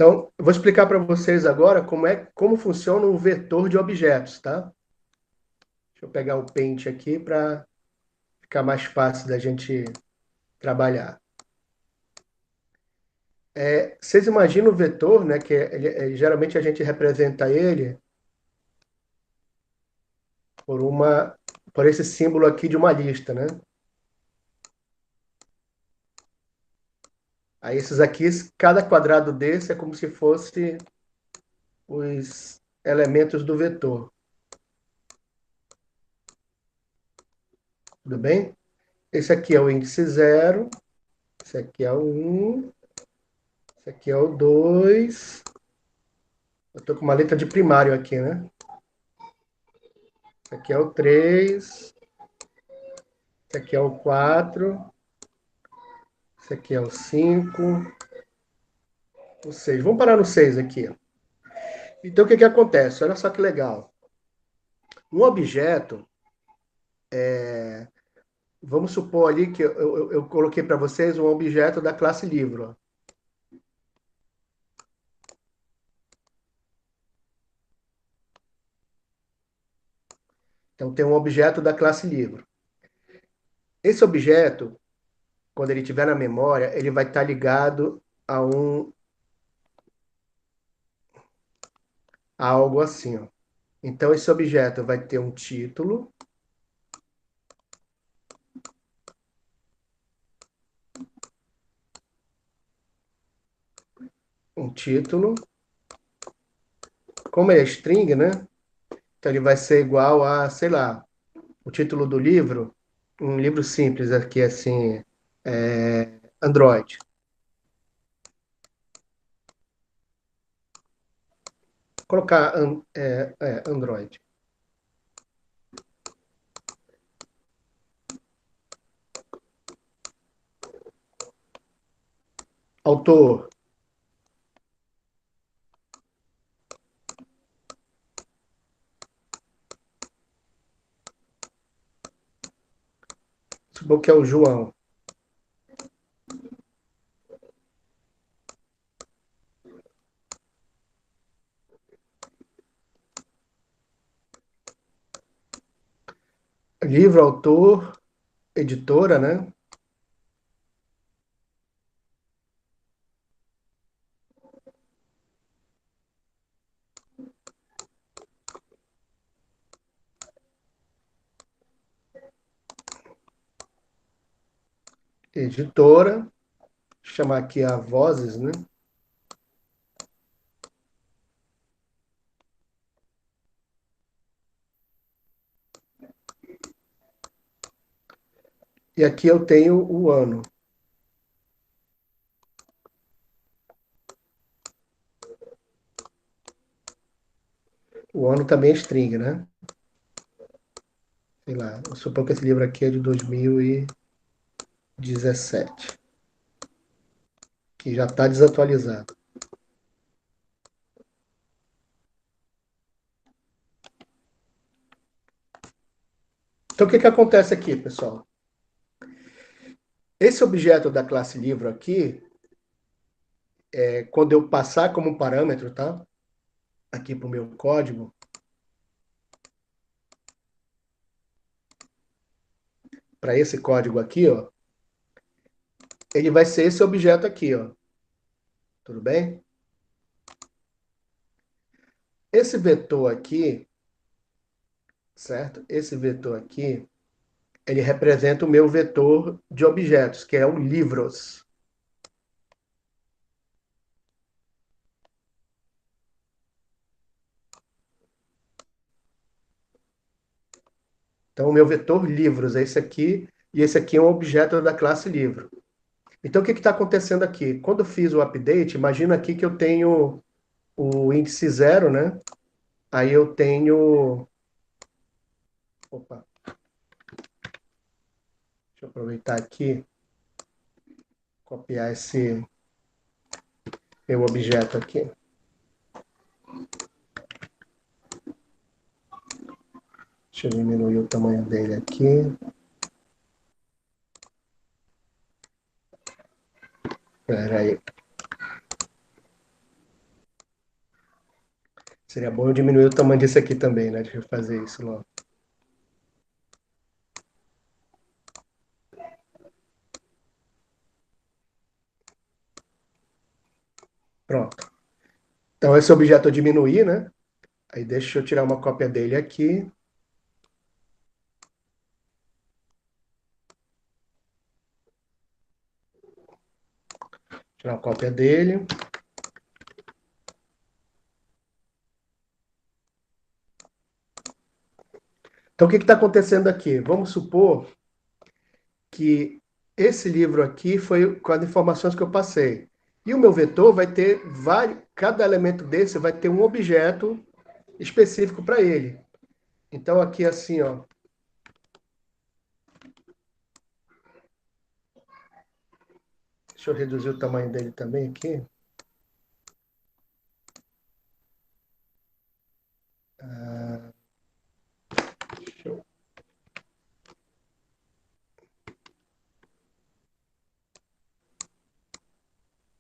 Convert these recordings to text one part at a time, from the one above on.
Então, eu vou explicar para vocês agora como funciona um vetor de objetos, tá? Deixa eu pegar o Paint aqui para ficar mais fácil da gente trabalhar. Vocês imaginam o vetor, né? Que geralmente a gente representa ele por esse símbolo aqui de uma lista, né? Aí esses aqui, cada quadrado desse é como se fosse os elementos do vetor. Tudo bem? Esse aqui é o índice 0, esse aqui é o 1, esse aqui é o 2. Eu estou com uma letra de primário aqui, né? Esse aqui é o 3, esse aqui é o 4, esse aqui é o 5, o 6. Vamos parar no 6 aqui. Então, o que acontece? Olha só que legal. Um objeto, vamos supor ali que eu coloquei para vocês um objeto da classe livro. Ó. Então, tem um objeto da classe livro. Esse objeto, quando ele estiver na memória, ele vai estar ligado a algo assim. Ó. Então, esse objeto vai ter um título, como é string, né? Então, ele vai ser igual a, sei lá, o título do livro, um livro simples aqui, assim, Android. Vou colocar Android. Autor, supor que é o João. Livro, autor, editora, né? Editora, chamar aqui a Vozes, né? E aqui eu tenho o ano. O ano também é string, né? Sei lá, eu suponho que esse livro aqui é de 2017, que já está desatualizado. Então, o que acontece aqui, pessoal? Esse objeto da classe livro aqui, quando eu passar como parâmetro, tá? Aqui para o meu código, para esse código aqui, ó, ele vai ser esse objeto aqui, ó. Tudo bem? Esse vetor aqui, certo? Esse vetor aqui, ele representa o meu vetor de objetos, que é o livros. Então, o meu vetor livros é esse aqui, e esse aqui é um objeto da classe livro. Então, o que está acontecendo aqui? Quando eu fiz o update, imagina aqui que eu tenho o índice 0, né? Aí eu tenho... Opa, deixa eu aproveitar aqui, copiar esse meu objeto aqui. Deixa eu diminuir o tamanho dele aqui. Espera aí. Seria bom eu diminuir o tamanho desse aqui também, né? Deixa eu fazer isso logo. Pronto. Então, esse objeto eu diminuí, né? Aí deixa eu tirar uma cópia dele aqui. Tirar uma cópia dele. Então, o que está acontecendo aqui? Vamos supor que esse livro aqui foi com as informações que eu passei. E o meu vetor vai ter vários, cada elemento desse vai ter um objeto específico para ele. Então, aqui assim, ó. Deixa eu reduzir o tamanho dele também aqui. Deixa eu-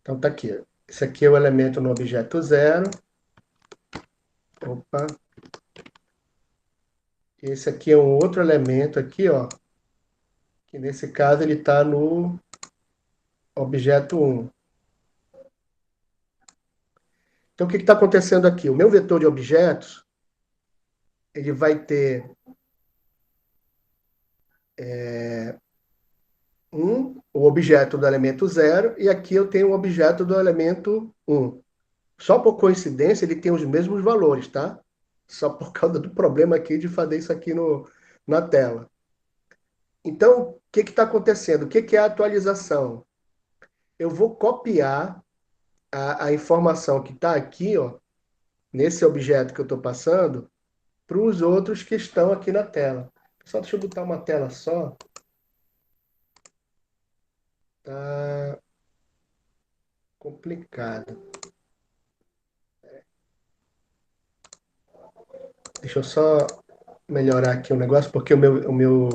Então, tá aqui. Esse aqui é o elemento no objeto zero. Opa. Esse aqui é um outro elemento aqui, ó. Que nesse caso ele está no objeto um. Então, o que está acontecendo aqui? O meu vetor de objetos, ele vai ter o objeto do elemento zero, e aqui eu tenho o objeto do elemento um. Só por coincidência, ele tem os mesmos valores, tá? Só por causa do problema aqui de fazer isso aqui na tela. Então, o que está acontecendo? O que é a atualização? Eu vou copiar a informação que está aqui, ó, nesse objeto que eu estou passando, para os outros que estão aqui na tela. Só deixa eu botar uma tela só. Tá complicado. Deixa eu só melhorar aqui o negócio, porque o meu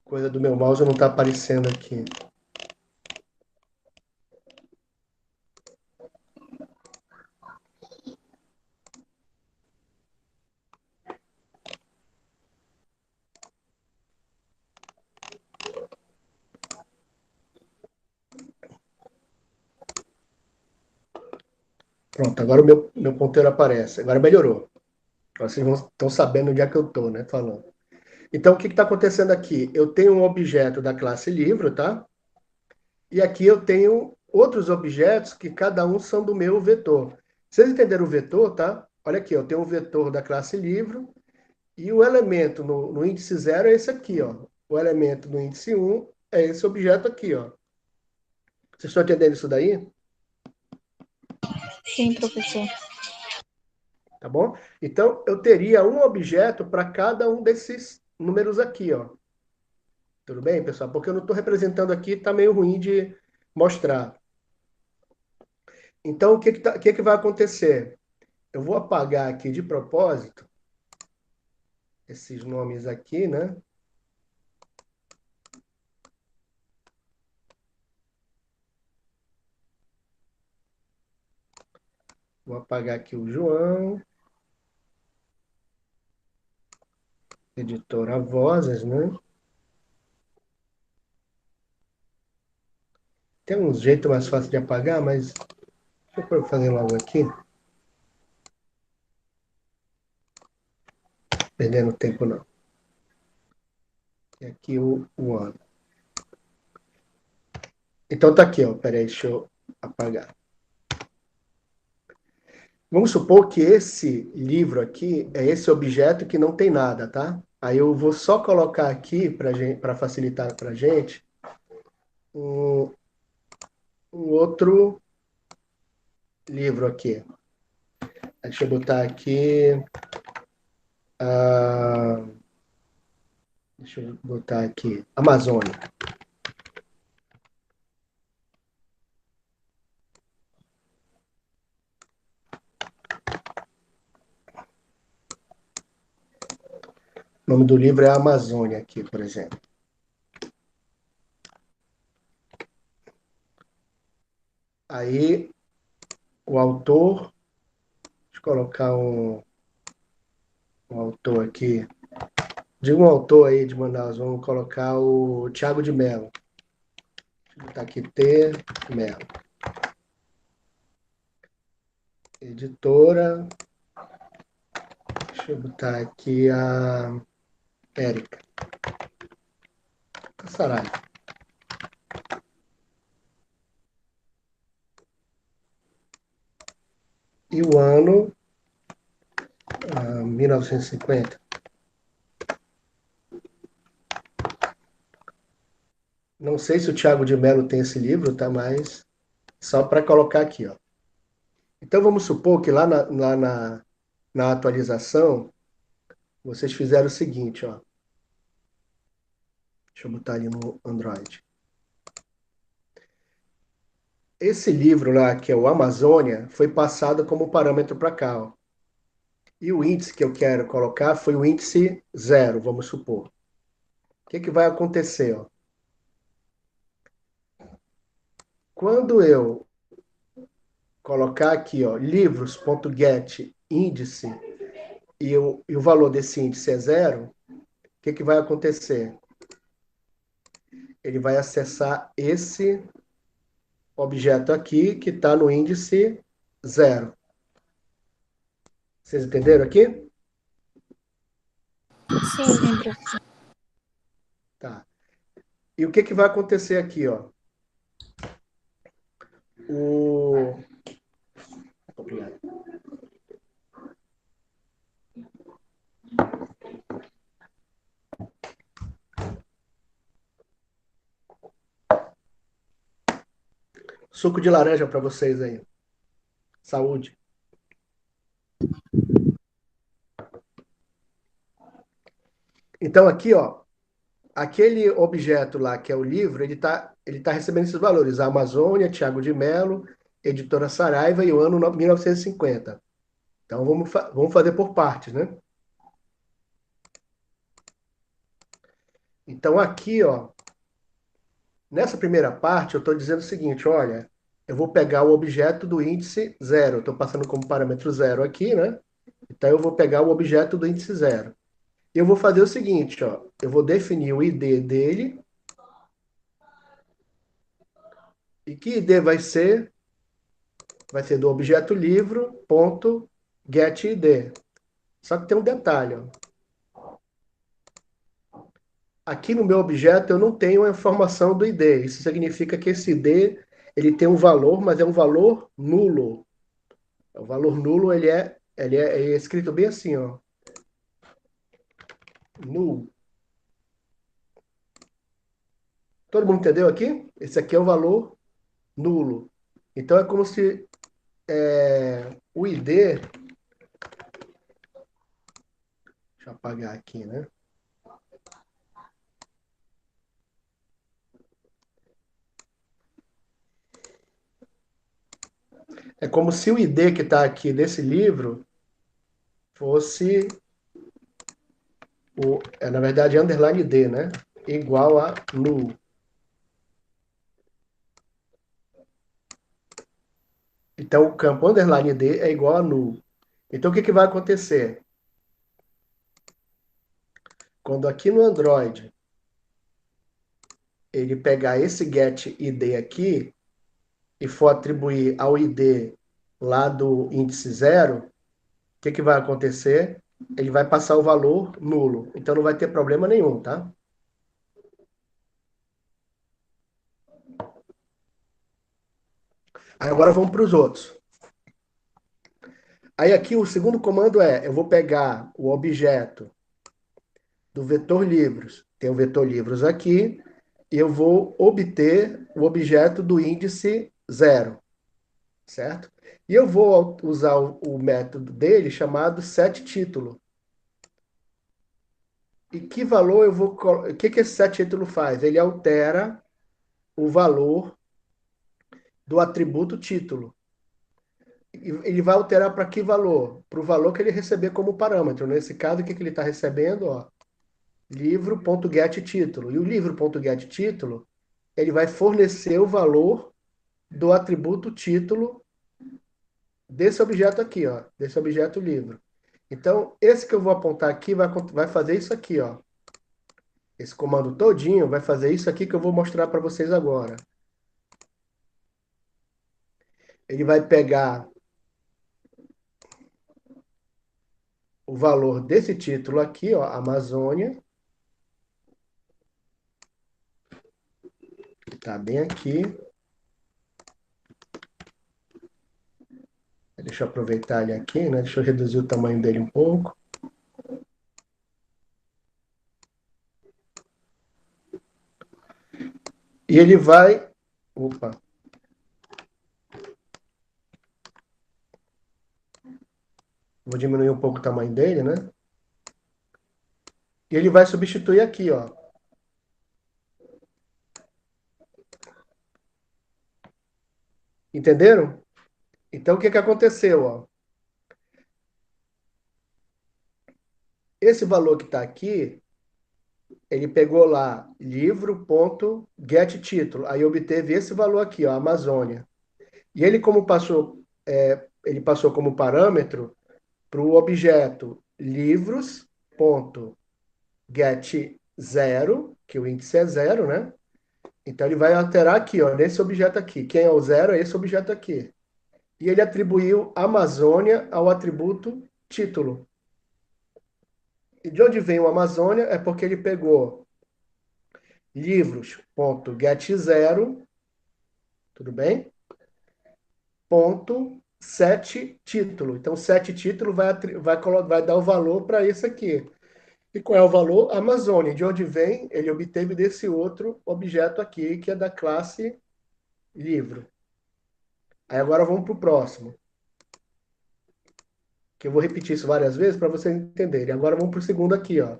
coisa do meu mouse não está aparecendo aqui. Pronto, agora o meu ponteiro aparece. Agora melhorou. Agora vocês estão sabendo onde é que eu estou, né? Falando. Então, o que está acontecendo aqui? Eu tenho um objeto da classe livro, tá? E aqui eu tenho outros objetos que cada um são do meu vetor. Vocês entenderam o vetor, tá? Olha aqui, eu tenho um vetor da classe livro e o elemento no índice zero é esse aqui, ó. O elemento no índice um é esse objeto aqui, ó. Vocês estão entendendo isso daí? Sim, professor. Tá bom? Então, eu teria um objeto para cada um desses números aqui, ó. Tudo bem, pessoal? Porque eu não estou representando aqui, está meio ruim de mostrar. Então, o que que vai acontecer? Eu vou apagar aqui de propósito esses nomes aqui, né? Vou apagar aqui o João, editora Vozes, né? Tem um jeito mais fácil de apagar, mas deixa eu fazer logo aqui, perdendo tempo não. E aqui o ano. Então tá aqui, ó. Peraí, deixa eu apagar. Vamos supor que esse livro aqui é esse objeto que não tem nada, tá? Aí eu vou só colocar aqui para facilitar para a gente um, um outro livro aqui. Deixa eu botar aqui. ah, Deixa eu botar aqui. Amazônia. O nome do livro é Amazônia aqui, por exemplo. Aí o autor, deixa eu colocar um autor aqui. Diga um autor aí de Manaus. Vamos colocar o Thiago de Mello. Deixa eu botar aqui T. Mello. Editora. Deixa eu botar aqui a Érica Saraiva. E o ano 1950. Não sei se o Thiago de Mello tem esse livro, tá? Mas só para colocar aqui, ó. Então vamos supor que na atualização vocês fizeram o seguinte, ó. Deixa eu botar ali no Android. Esse livro lá, que é o Amazônia, foi passado como parâmetro para cá, ó. E o índice que eu quero colocar foi o índice 0, vamos supor. O que vai acontecer, ó? Quando eu colocar aqui, ó, livros.get índice e o valor desse índice é 0, o que vai acontecer? Ele vai acessar esse objeto aqui que está no índice 0. Vocês entenderam aqui? Sim, professor. Tá. E o que vai acontecer aqui, ó? O... Obrigado. Suco de laranja para vocês aí. Saúde. Então aqui, ó, aquele objeto lá que é o livro, ele tá recebendo esses valores. A Amazônia, Thiago de Mello, Editora Saraiva e o ano 1950. Então vamos fazer por partes, né? Então aqui, ó, nessa primeira parte eu estou dizendo o seguinte, olha, eu vou pegar o objeto do índice 0. Eu estou passando como parâmetro 0 aqui, né? Então eu vou pegar o objeto do índice 0. E eu vou fazer o seguinte, ó, eu vou definir o ID dele. E que ID vai ser? Vai ser do objeto livro.getID. Só que tem um detalhe, ó. Aqui no meu objeto eu não tenho a informação do ID. Isso significa que esse ID ele tem um valor, mas é um valor nulo. O valor nulo ele é escrito bem assim, ó. Null. Todo mundo entendeu aqui? Esse aqui é o valor nulo. Então é como se o ID. Deixa eu apagar aqui, né? É como se o ID que está aqui nesse livro fosse na verdade, underline D, né? Igual a null. Então, o campo underline D é igual a null. Então, o que vai acontecer? Quando aqui no Android ele pegar esse get ID aqui e for atribuir ao ID lá do índice 0, o que vai acontecer? Ele vai passar o valor nulo. Então, não vai ter problema nenhum, tá? Aí, agora vamos para os outros. Aí aqui o segundo comando eu vou pegar o objeto do vetor livros. Tem o vetor livros aqui, e eu vou obter o objeto do índice 0, certo? E eu vou usar o método dele chamado setTítulo. E que valor eu vou... O que esse setTítulo faz? Ele altera o valor do atributo título. Ele vai alterar para que valor? Para o valor que ele receber como parâmetro. Nesse caso, o que ele está recebendo? Ó, livro.getTítulo. E o livro.getTítulo, ele vai fornecer o valor do atributo título desse objeto aqui, ó, desse objeto livro. Então, esse que eu vou apontar aqui vai fazer isso aqui, ó. Esse comando todinho vai fazer isso aqui que eu vou mostrar para vocês agora. Ele vai pegar o valor desse título aqui, ó, Amazônia, que está bem aqui. Deixa eu aproveitar ele aqui, né? Deixa eu reduzir o tamanho dele um pouco. E ele vai... Opa! Vou diminuir um pouco o tamanho dele, né? E ele vai substituir aqui, ó. Entenderam? Então, o que que aconteceu, ó? Esse valor que está aqui, ele pegou lá livro.getTítulo, aí obteve esse valor aqui, ó, Amazônia. E ele como passou, ele passou como parâmetro para o objeto livros.getZero, que o índice é zero, né? Então ele vai alterar aqui, ó, nesse objeto aqui. Quem é o zero é esse objeto aqui. E ele atribuiu Amazônia ao atributo título. E de onde vem o Amazônia é porque ele pegou livros.getZero, tudo bem? Ponto 7 título. Então, 7 título vai dar o valor para esse aqui. E qual é o valor? Amazônia. De onde vem? Ele obteve desse outro objeto aqui, que é da classe livro. Aí agora vamos para o próximo. Que eu vou repetir isso várias vezes para vocês entenderem. Agora vamos para o segundo aqui, ó.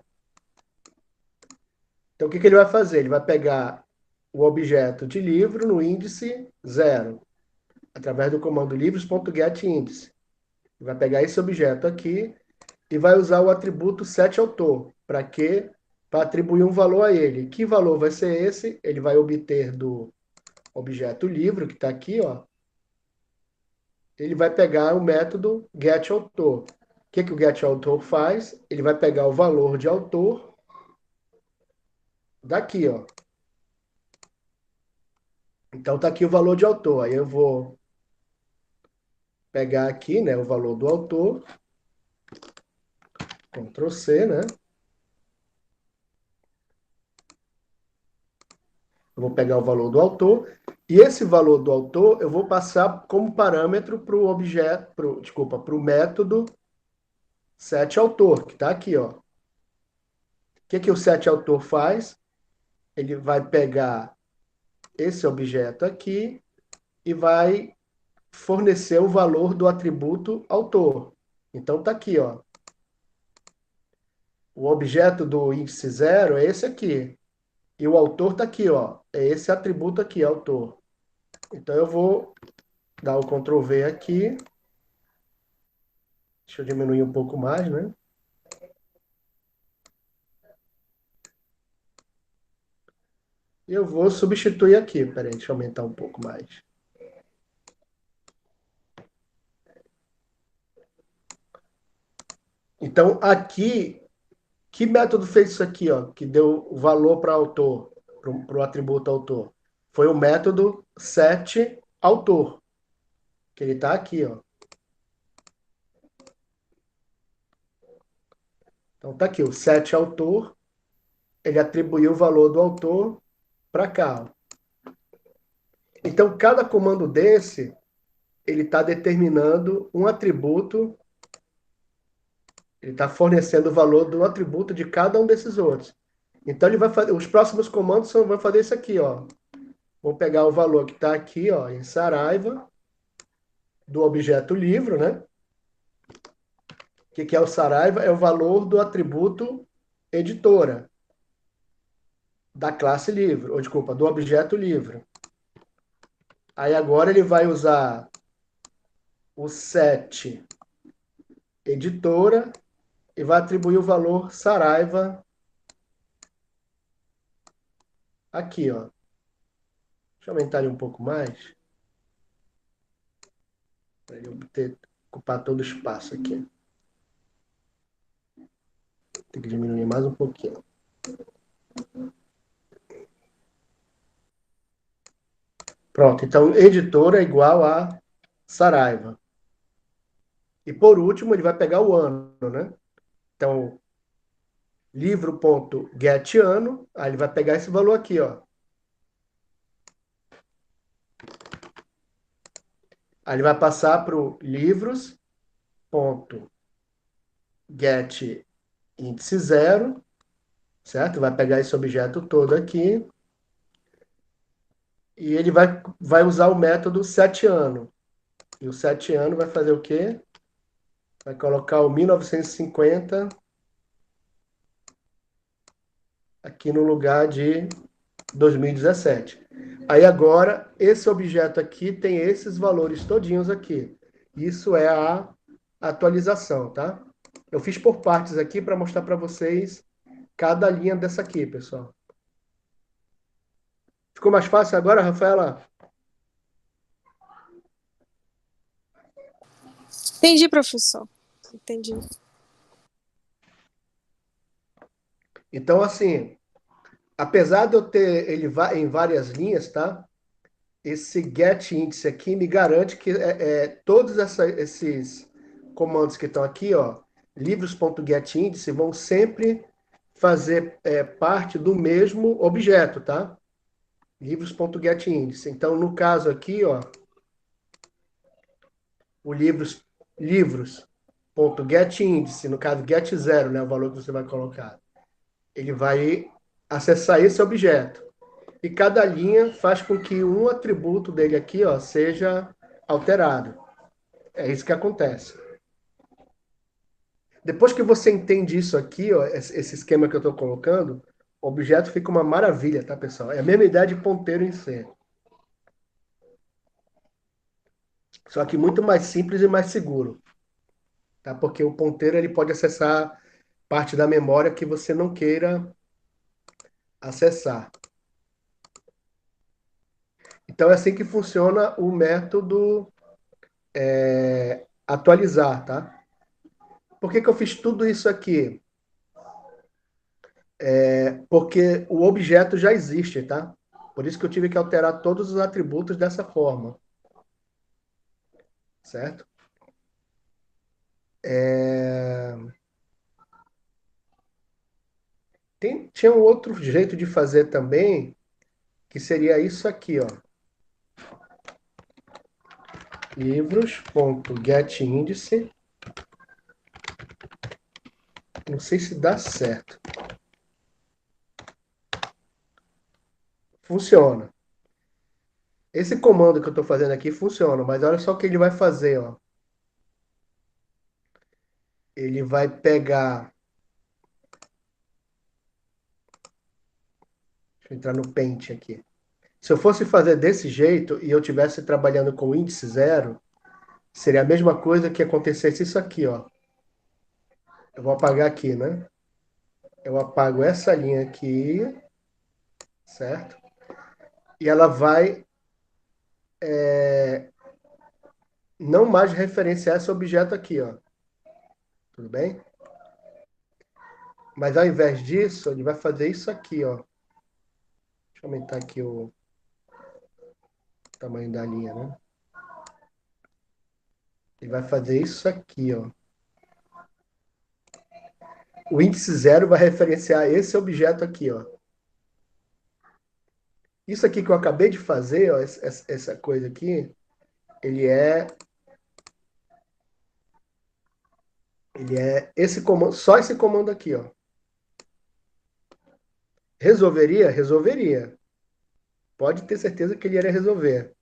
Então, o que que ele vai fazer? Ele vai pegar o objeto de livro no índice zero, através do comando livros.getIndice. Vai pegar esse objeto aqui e vai usar o atributo setAutor. Para quê? Para atribuir um valor a ele. Que valor vai ser esse? Ele vai obter do objeto livro, que está aqui, ó. Ele vai pegar o método getAutor. O que, que o getAutor faz? Ele vai pegar o valor de autor daqui, ó. Então tá aqui o valor de autor. Aí eu vou pegar aqui, né, o valor do autor, Ctrl C, né? Eu vou pegar o valor do autor e esse valor do autor eu vou passar como parâmetro para o objeto, desculpa, para o método setAutor, que está aqui, ó. O que que o setAutor faz? Ele vai pegar esse objeto aqui e vai fornecer o valor do atributo autor. Então tá aqui, ó. O objeto do índice zero é esse aqui. E o autor tá aqui, ó. É esse atributo aqui, autor. Então eu vou dar o Ctrl V aqui. Deixa eu diminuir um pouco mais, né? E eu vou substituir aqui. Peraí, deixa eu aumentar um pouco mais. Então, aqui, que método fez isso aqui, ó? Que deu o valor para autor, para o atributo autor? Foi o método setAutor, que ele está aqui, ó. Então, tá aqui, o setAutor, ele atribuiu o valor do autor para cá, ó. Então, cada comando desse, ele está determinando um atributo, ele está fornecendo o valor do atributo de cada um desses outros. Então, ele vai fazer, os próximos comandos vão fazer isso aqui, ó. Vou pegar o valor que está aqui, ó, em Saraiva, do objeto livro, né? O que é o Saraiva? É o valor do atributo editora, da classe livro, ou desculpa, do objeto livro. Aí agora ele vai usar o set editora e vai atribuir o valor Saraiva aqui, ó. Deixa eu aumentar ele um pouco mais, para ele obter ocupar todo o espaço aqui. Tem que diminuir mais um pouquinho. Pronto, então editora é igual a Saraiva. E por último, ele vai pegar o ano, né? Então, livro.getAno, aí ele vai pegar esse valor aqui, ó. Aí ele vai passar para o livros.getIndice 0, certo? Vai pegar esse objeto todo aqui e ele vai usar o método setiano. E o setiano vai fazer o quê? Vai colocar o 1950 aqui no lugar de 2017. Aí agora, esse objeto aqui tem esses valores todinhos aqui. Isso é a atualização, tá? Eu fiz por partes aqui para mostrar para vocês cada linha dessa aqui, pessoal. Ficou mais fácil agora, Rafaela? Entendi, professor. Entendi. Então, assim, apesar de eu ter ele em várias linhas, tá? Esse get índice aqui me garante que todos esses comandos que estão aqui, ó, livros.getIndice, vão sempre fazer parte do mesmo objeto, tá? Livros.getIndice. Então, no caso aqui, ó, o livros.getIndice, no caso get 0, né, o valor que você vai colocar, ele vai acessar esse objeto. E cada linha faz com que um atributo dele aqui, ó, seja alterado. É isso que acontece. Depois que você entende isso aqui, ó, esse esquema que eu estou colocando, o objeto fica uma maravilha, tá, pessoal? É a mesma ideia de ponteiro em C. Só que muito mais simples e mais seguro, tá? Porque o ponteiro ele pode acessar parte da memória que você não queira acessar. Então é assim que funciona o método atualizar, tá? Por que que eu fiz tudo isso aqui? Porque o objeto já existe, tá? Por isso que eu tive que alterar todos os atributos dessa forma, certo? Tinha um outro jeito de fazer também, que seria isso aqui, ó. Livros.getIndice. Não sei se dá certo. Funciona. Esse comando que eu estou fazendo aqui funciona, mas olha só o que ele vai fazer, ó. Ele vai pegar. Deixa eu entrar no Paint aqui. Se eu fosse fazer desse jeito e eu estivesse trabalhando com índice 0, seria a mesma coisa que acontecesse isso aqui, ó. Eu vou apagar aqui, né? Eu apago essa linha aqui, certo? E ela vai não mais referenciar esse objeto aqui, ó. Tudo bem? Mas ao invés disso, ele vai fazer isso aqui, ó. Deixa eu aumentar aqui o tamanho da linha, né? Ele vai fazer isso aqui, ó. O índice 0 vai referenciar esse objeto aqui, ó. Isso aqui que eu acabei de fazer, ó, essa coisa aqui, ele é esse comando, só esse comando aqui, ó. Resolveria? Resolveria. Pode ter certeza que ele iria resolver.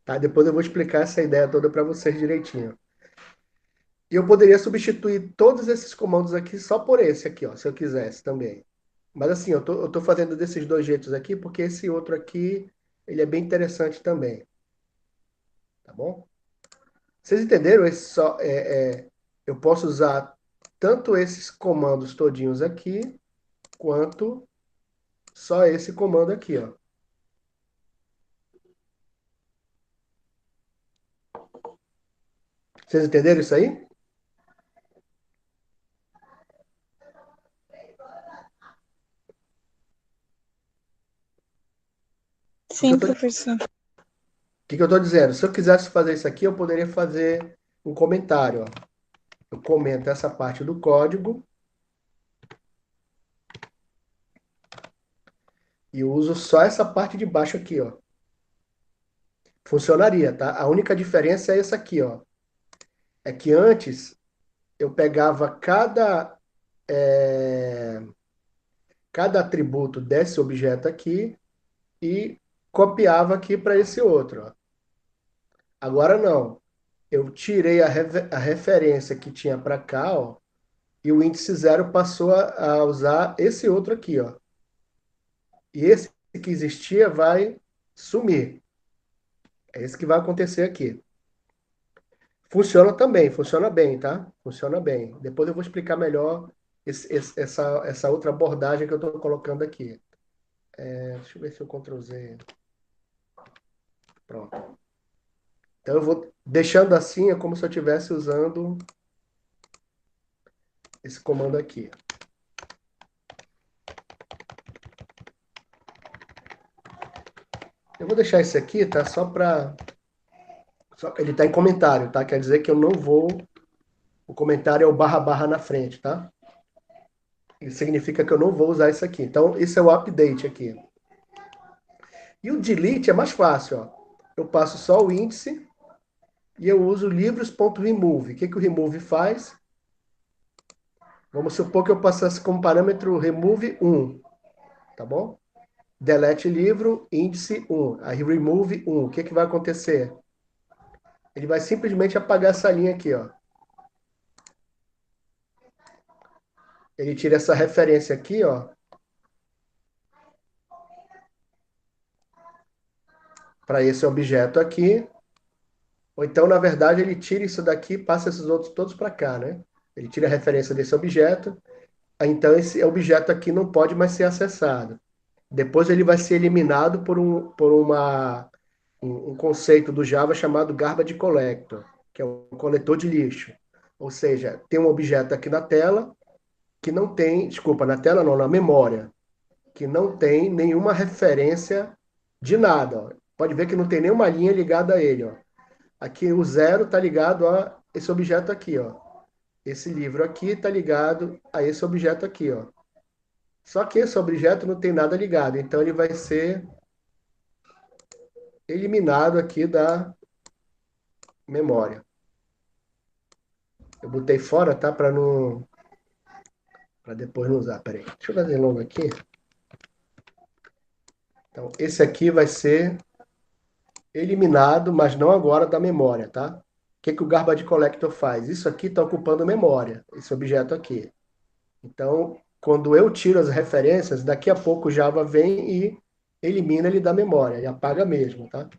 Tá? Depois eu vou explicar essa ideia toda para vocês direitinho. E eu poderia substituir todos esses comandos aqui só por esse aqui, ó, se eu quisesse também. Mas assim, eu tô fazendo desses dois jeitos aqui, porque esse outro aqui, ele é bem interessante também. Tá bom? Vocês entenderam? Eu posso usar tanto esses comandos todinhos aqui, quanto só esse comando aqui, ó. Vocês entenderam isso aí? O que Sim, eu tô, o professor. que eu tô dizendo? Se eu quisesse fazer isso aqui, eu poderia fazer um comentário, ó. Eu comento essa parte do código e uso só essa parte de baixo aqui, ó. Funcionaria, tá? A única diferença é essa aqui, ó. É que antes eu pegava cada atributo desse objeto aqui e copiava aqui para esse outro, ó. Agora não. Eu tirei a referência que tinha para cá, ó, e o índice zero passou a usar esse outro aqui, ó. E esse que existia vai sumir. É isso que vai acontecer aqui. Funciona também, funciona bem, tá? Funciona bem. Depois eu vou explicar melhor essa outra abordagem que eu estou colocando aqui. Deixa eu ver se eu Ctrl Z. Pronto. Então eu vou deixando assim, é como se eu estivesse usando esse comando aqui. Eu vou deixar esse aqui, tá? Só para. Ele está em comentário, tá? Quer dizer que eu não vou. O comentário é o barra barra na frente, tá? Isso significa que eu não vou usar isso aqui. Então, esse é o update aqui. E o delete é mais fácil, ó. Eu passo só o índice e eu uso livros.remove. O que, que o remove faz? Vamos supor que eu passasse como parâmetro remove 1, tá bom? Delete livro, índice 1. Aí remove 1. O que, que vai acontecer? Ele vai simplesmente apagar essa linha aqui, ó. Ele tira essa referência aqui, ó, para esse objeto aqui. Ou então, na verdade, ele tira isso daqui e passa esses outros todos para cá, né? Ele tira a referência desse objeto. Então, esse objeto aqui não pode mais ser acessado. Depois ele vai ser eliminado por um conceito do Java chamado Garbage Collector, que é um coletor de lixo. Ou seja, tem um objeto aqui na tela que não tem, desculpa, na tela não, na memória, que não tem nenhuma referência de nada. Ó. Pode ver que não tem nenhuma linha ligada a ele. Ó. Aqui o zero está ligado a esse objeto aqui. Ó. Esse livro aqui está ligado a esse objeto aqui. Ó. Só que esse objeto não tem nada ligado, então ele vai ser eliminado aqui da memória. Eu botei fora, tá? Para depois não usar. Peraí. Deixa eu fazer de novo aqui. Então, esse aqui vai ser eliminado, mas não agora da memória, tá? O que, que o Garbage Collector faz? Isso aqui está ocupando memória, esse objeto aqui. Então, quando eu tiro as referências, daqui a pouco o Java vem e elimina ele da memória, e apaga mesmo, tá?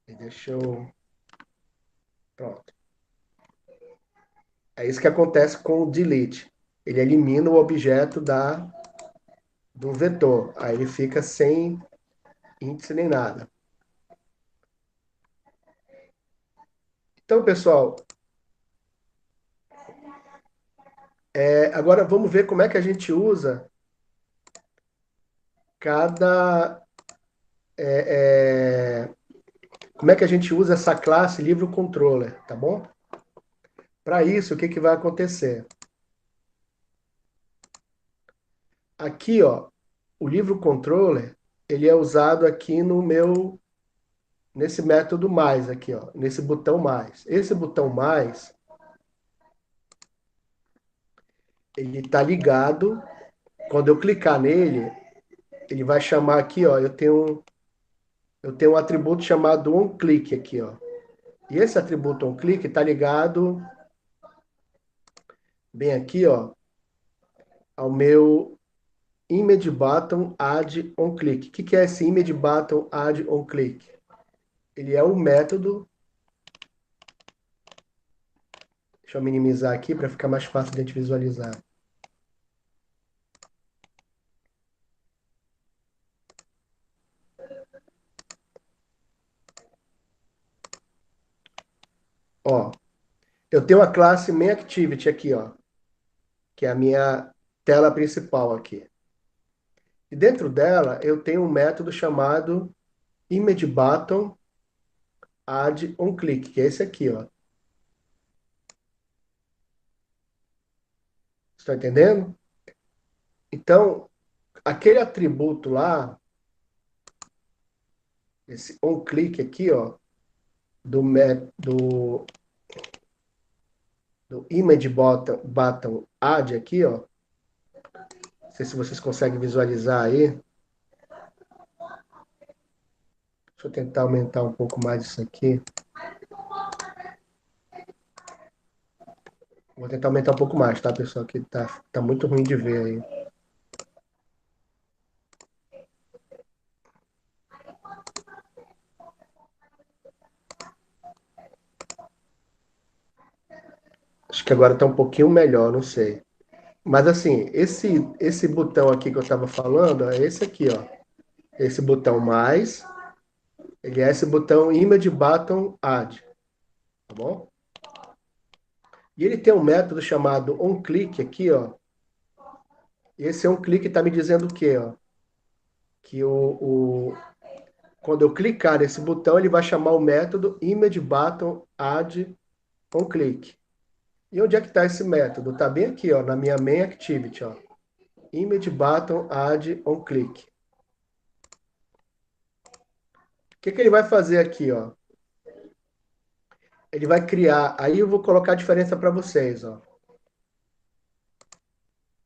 Deixa eu. Pronto. É isso que acontece com o delete. Ele elimina o objeto do vetor. Aí ele fica sem índice nem nada. Então, pessoal, agora vamos ver como é que a gente usa cada. Como é que a gente usa essa classe livro controller, tá bom? Para isso, o que, que vai acontecer? Aqui, ó, o livro controller, ele é usado aqui nesse método mais aqui, ó, nesse botão mais. Esse botão mais, ele está ligado. Quando eu clicar nele, ele vai chamar aqui, ó, eu tenho um atributo chamado onClick aqui, ó. E esse atributo onClick está ligado bem aqui, ó, ao meu image button add onClick. O que que é esse image button add onClick? Ele é um método. Deixa eu minimizar aqui para ficar mais fácil de a gente visualizar. Ó, eu tenho a classe Main Activity aqui, ó, que é a minha tela principal aqui. E dentro dela eu tenho um método chamado Image Button Add on Click, que é esse aqui, ó. Está entendendo? Então, aquele atributo lá, esse on click aqui, ó, do, do image button add aqui, ó. Não sei se vocês conseguem visualizar aí. Deixa eu tentar aumentar um pouco mais isso aqui. Vou tentar aumentar um pouco mais, tá, pessoal? Que tá muito ruim de ver aí. Acho que agora tá um pouquinho melhor, não sei. Mas assim, esse botão aqui que eu estava falando, é esse aqui, ó. Esse botão mais, ele é esse botão Image Button Add, tá bom? E ele tem um método chamado onClick aqui, ó. Esse onClick está me dizendo o quê, ó? Que quando eu clicar nesse botão, ele vai chamar o método Image Button Add onClick. E onde é que está esse método? Está bem aqui, ó, na minha Main Activity, ó. Image Button Add onClick. O que que ele vai fazer aqui, ó? Ele vai criar. Aí eu vou colocar a diferença para vocês, ó.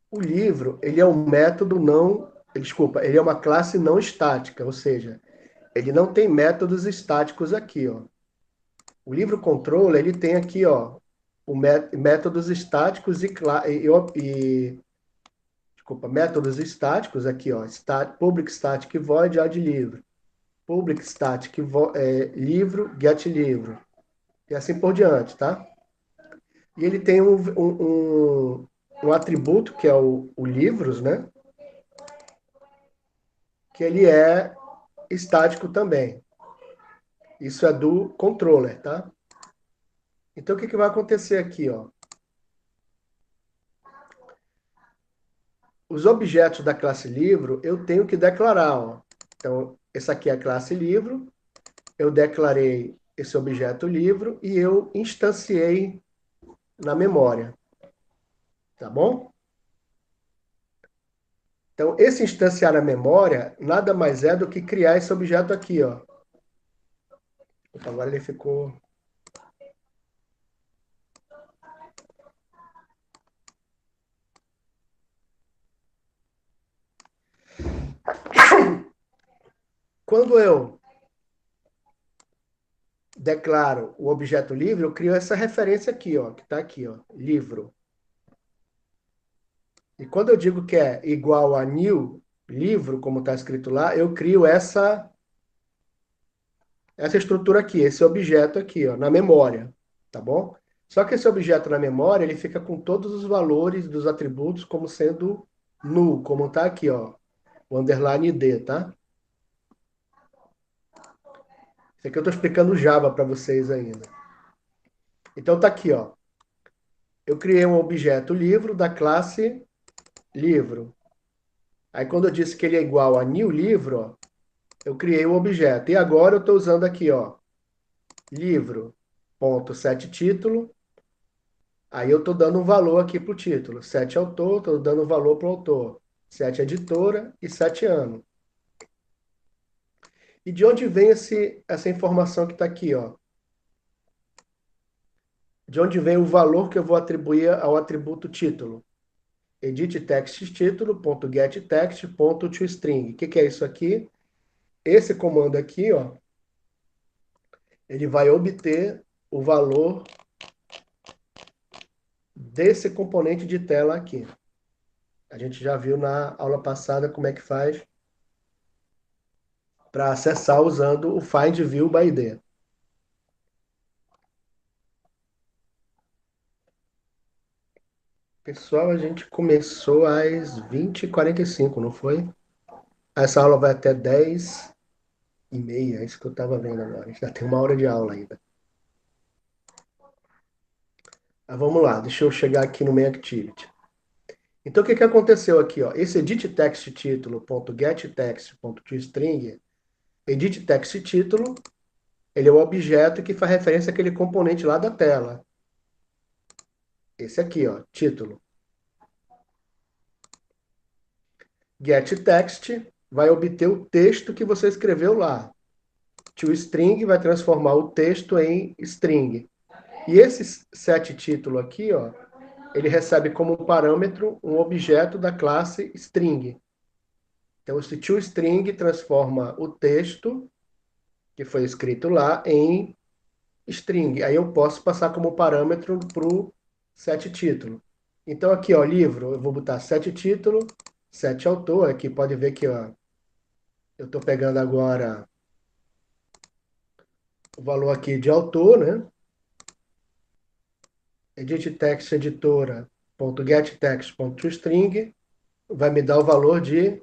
O livro, ele é um método não, desculpa, ele é uma classe não estática, ou seja, ele não tem métodos estáticos aqui, ó. O livro controller, ele tem aqui, ó, métodos estáticos desculpa, métodos estáticos aqui, ó, public static void add livro, public static livro get livro e assim por diante, tá? E ele tem um atributo que é o livros, né? Que ele é estático também. Isso é do controller, tá? Então, o que que vai acontecer aqui, ó? Os objetos da classe livro, eu tenho que declarar, ó. Então, essa aqui é a classe livro, eu declarei esse objeto livro e eu instanciei na memória, tá bom? Então, esse instanciar na memória nada mais é do que criar esse objeto aqui, ó. Agora ele ficou... Quando eu declaro o objeto livre, eu crio essa referência aqui, ó, que está aqui, ó, livro. E quando eu digo que é igual a new, livro, como está escrito lá, eu crio essa estrutura aqui, esse objeto aqui, ó, na memória, tá bom? Só que esse objeto na memória, ele fica com todos os valores dos atributos como sendo null, como está aqui, ó, o underline D, tá? Isso aqui eu estou explicando Java para vocês ainda. Então tá aqui, ó. Eu criei um objeto livro da classe livro. Aí quando eu disse que ele é igual a new livro, ó, eu criei um objeto. E agora eu estou usando aqui, ó, livro, ponto, set título. Aí eu estou dando um valor aqui para o título. Set autor, estou dando um valor para o autor. Set editora e set ano. E de onde vem essa informação que está aqui, ó? De onde vem o valor que eu vou atribuir ao atributo título? Edit text título, ponto get text, ponto toString. O que que é isso aqui? Esse comando aqui, ó, ele vai obter o valor desse componente de tela aqui. A gente já viu na aula passada como é que faz para acessar usando o Find View by ID. Pessoal, a gente começou às 20h45, não foi? Essa aula vai até 10h30, é isso que eu estava vendo agora. A gente já tem uma hora de aula ainda. Vamos lá, deixa eu chegar aqui no main activity. Então, o que aconteceu aqui? Ó? Esse edit text título.getText.toString, edit text título, ele é o objeto que faz referência àquele componente lá da tela. Esse aqui, ó, título. GetText vai obter o texto que você escreveu lá. ToString vai transformar o texto em string. E esse set título aqui, ó, ele recebe como parâmetro um objeto da classe string. Então, esse toString transforma o texto que foi escrito lá em string. Aí eu posso passar como parâmetro para o set título. Então, aqui, ó, livro, eu vou botar set título, set autor. Aqui pode ver que, ó, eu estou pegando agora o valor aqui de autor, né? Edit text editora.getText.toString vai me dar o valor de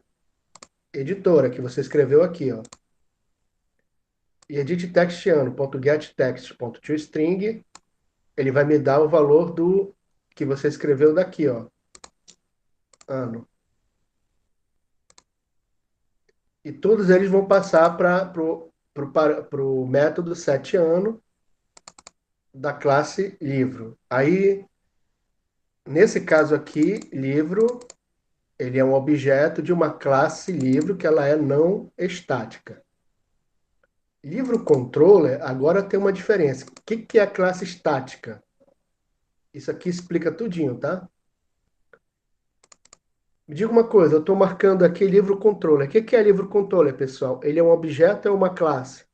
editora, que você escreveu aqui, ó. E edit text ano.getText.toString, ele vai me dar o valor do que você escreveu daqui, ó. Ano. E todos eles vão passar para o método setAno da classe livro. Aí, nesse caso aqui, livro, ele é um objeto de uma classe livro que ela é não estática. Livro controller agora tem uma diferença. O que é a classe estática? Isso aqui explica tudinho, tá? Me diga uma coisa, eu estou marcando aqui livro controller. O que é livro controller, pessoal? Ele é um objeto ou é uma classe?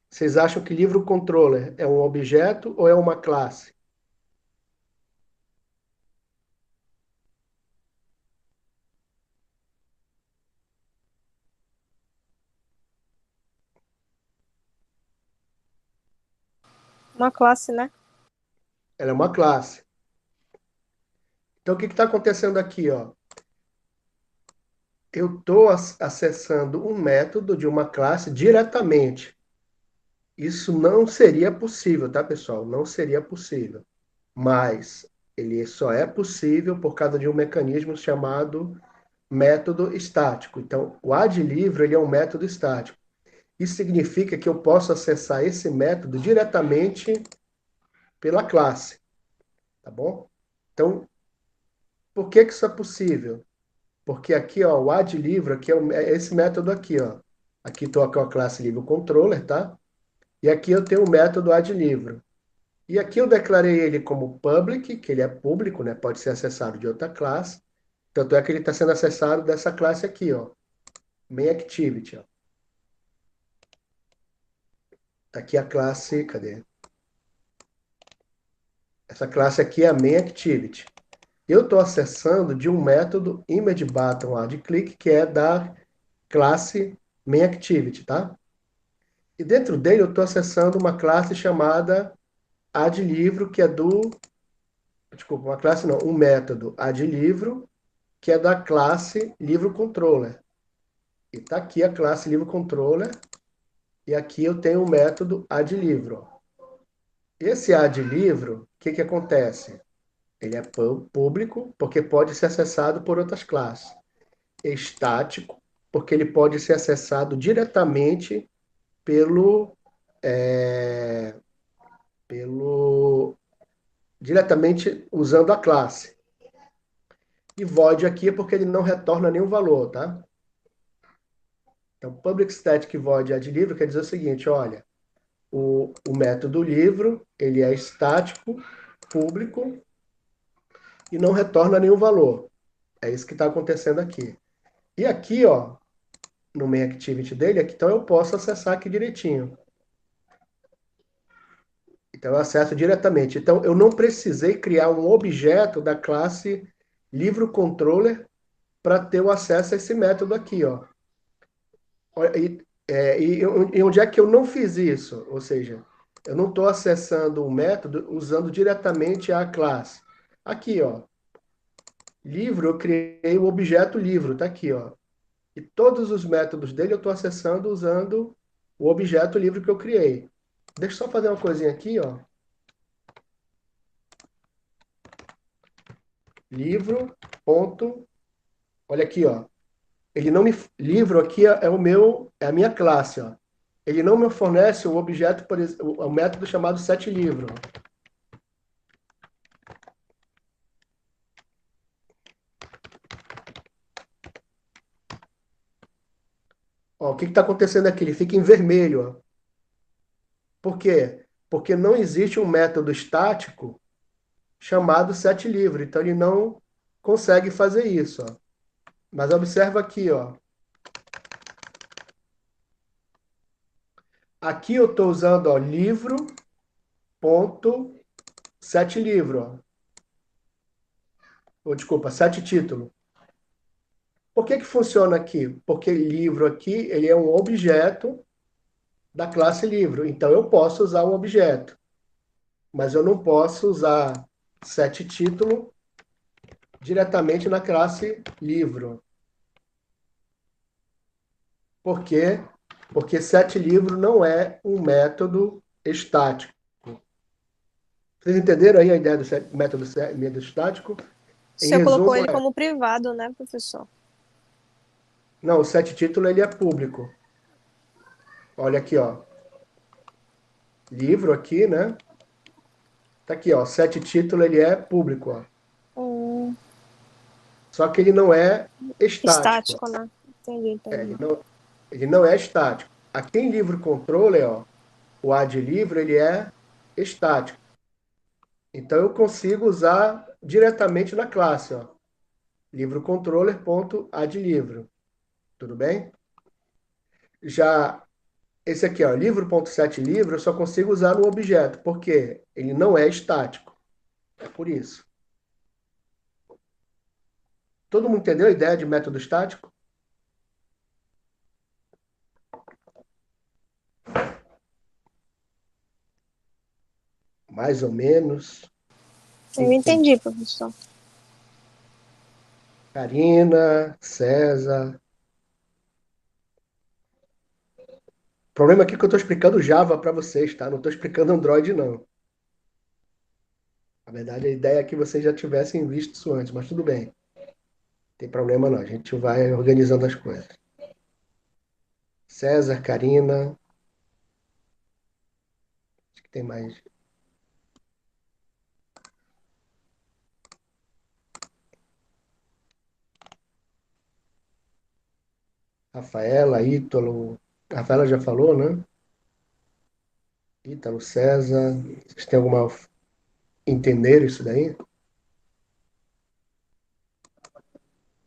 Vocês acham que livro controller é um objeto ou é uma classe? Uma classe, né? Ela é uma classe. Então, o que está acontecendo aqui, ó? Eu estou acessando um método de uma classe diretamente. Isso não seria possível, tá, pessoal? Não seria possível. Mas ele só é possível por causa de um mecanismo chamado método estático. Então, o addLivro, ele é um método estático. Isso significa que eu posso acessar esse método diretamente pela classe, tá bom? Então, por que isso é possível? Porque aqui, ó, o addLivro, aqui é esse método aqui, ó. Aqui estou com a classe livro controller, tá? E aqui eu tenho o método addLivro. E aqui eu declarei ele como public, que ele é público, né? Pode ser acessado de outra classe. Tanto é que ele está sendo acessado dessa classe aqui, ó. Main Activity, ó. Tá aqui a classe, cadê? Essa classe aqui é a Main Activity. Eu estou acessando de um método ImageButtonAddClick, que é da classe Main Activity, tá? E dentro dele eu estou acessando uma classe chamada addLivro, que é do... Desculpa, uma classe não, um método addLivro, que é da classe LivroController. E está aqui a classe LivroController, e aqui eu tenho o método addLivro. Esse addLivro, o que acontece? Ele é público, porque pode ser acessado por outras classes. É estático, porque ele pode ser acessado diretamente pelo, é, diretamente usando a classe. E void aqui é porque ele não retorna nenhum valor, tá? Então, public static void addLivro quer dizer o seguinte, olha, o método livro, ele é estático, público, e não retorna nenhum valor. É isso que está acontecendo aqui. E aqui, ó, no main activity dele, aqui, então eu posso acessar aqui direitinho. Então eu acesso diretamente. Então eu não precisei criar um objeto da classe livro controller para ter o acesso a esse método aqui, ó. E onde é que eu não fiz isso? Ou seja, eu não estou acessando o método usando diretamente a classe. Aqui, ó. livro, eu criei o objeto livro, tá aqui, ó. E todos os métodos dele eu estou acessando usando o objeto livro que eu criei. Deixa eu só fazer uma coisinha aqui, ó. Livro, ponto. Olha aqui, ó. Ele não me livro aqui é o meu é a minha classe, ó. Ele não me fornece o objeto, o método chamado setLivro. Ó, o que está acontecendo aqui? Ele fica em vermelho, ó. Por quê? Porque não existe um método estático chamado setLivro. Então ele não consegue fazer isso, ó. Mas observa aqui, ó. Aqui eu estou usando, ó, livro ponto setLivro, ó. Ou desculpa, setTítulo. Por que que funciona aqui? Porque livro aqui, ele é um objeto da classe livro. Então eu posso usar um objeto, mas eu não posso usar setTítulo diretamente na classe livro. Por quê? Porque setLivro não é um método estático. Vocês entenderam aí a ideia do método estático? O Em senhor colocou resumo, ele como privado, né, professor? não, o setTítulo ele é público. Olha aqui, ó. Livro aqui, né? Tá aqui, ó. Settítulo ele é público, ó. Hum, Só que ele não é estático, ó. estático, né? Entendi, É, entendi. ele não é estático. Aqui em livro controller, ó, o add livro ele é estático. Então eu consigo usar diretamente na classe, ó. Livro controller.addLivro. Tudo bem? Já esse aqui, ó, livro.setLivro, eu só consigo usar no objeto, porque ele não é estático. É por isso. Todo mundo entendeu a ideia de método estático? Mais ou menos. Eu Enfim. entendi, professor. Karina, César. O problema aqui é que eu estou explicando Java para vocês, tá? Não estou explicando Android, não. Na verdade, a ideia é que vocês já tivessem visto isso antes, mas tudo bem. Não tem problema não. A gente vai organizando as coisas. César, Karina. Acho que tem mais. Rafaela, Ítalo. Rafaela já falou, né? Ítalo, César. Vocês têm alguma. Entenderam isso daí?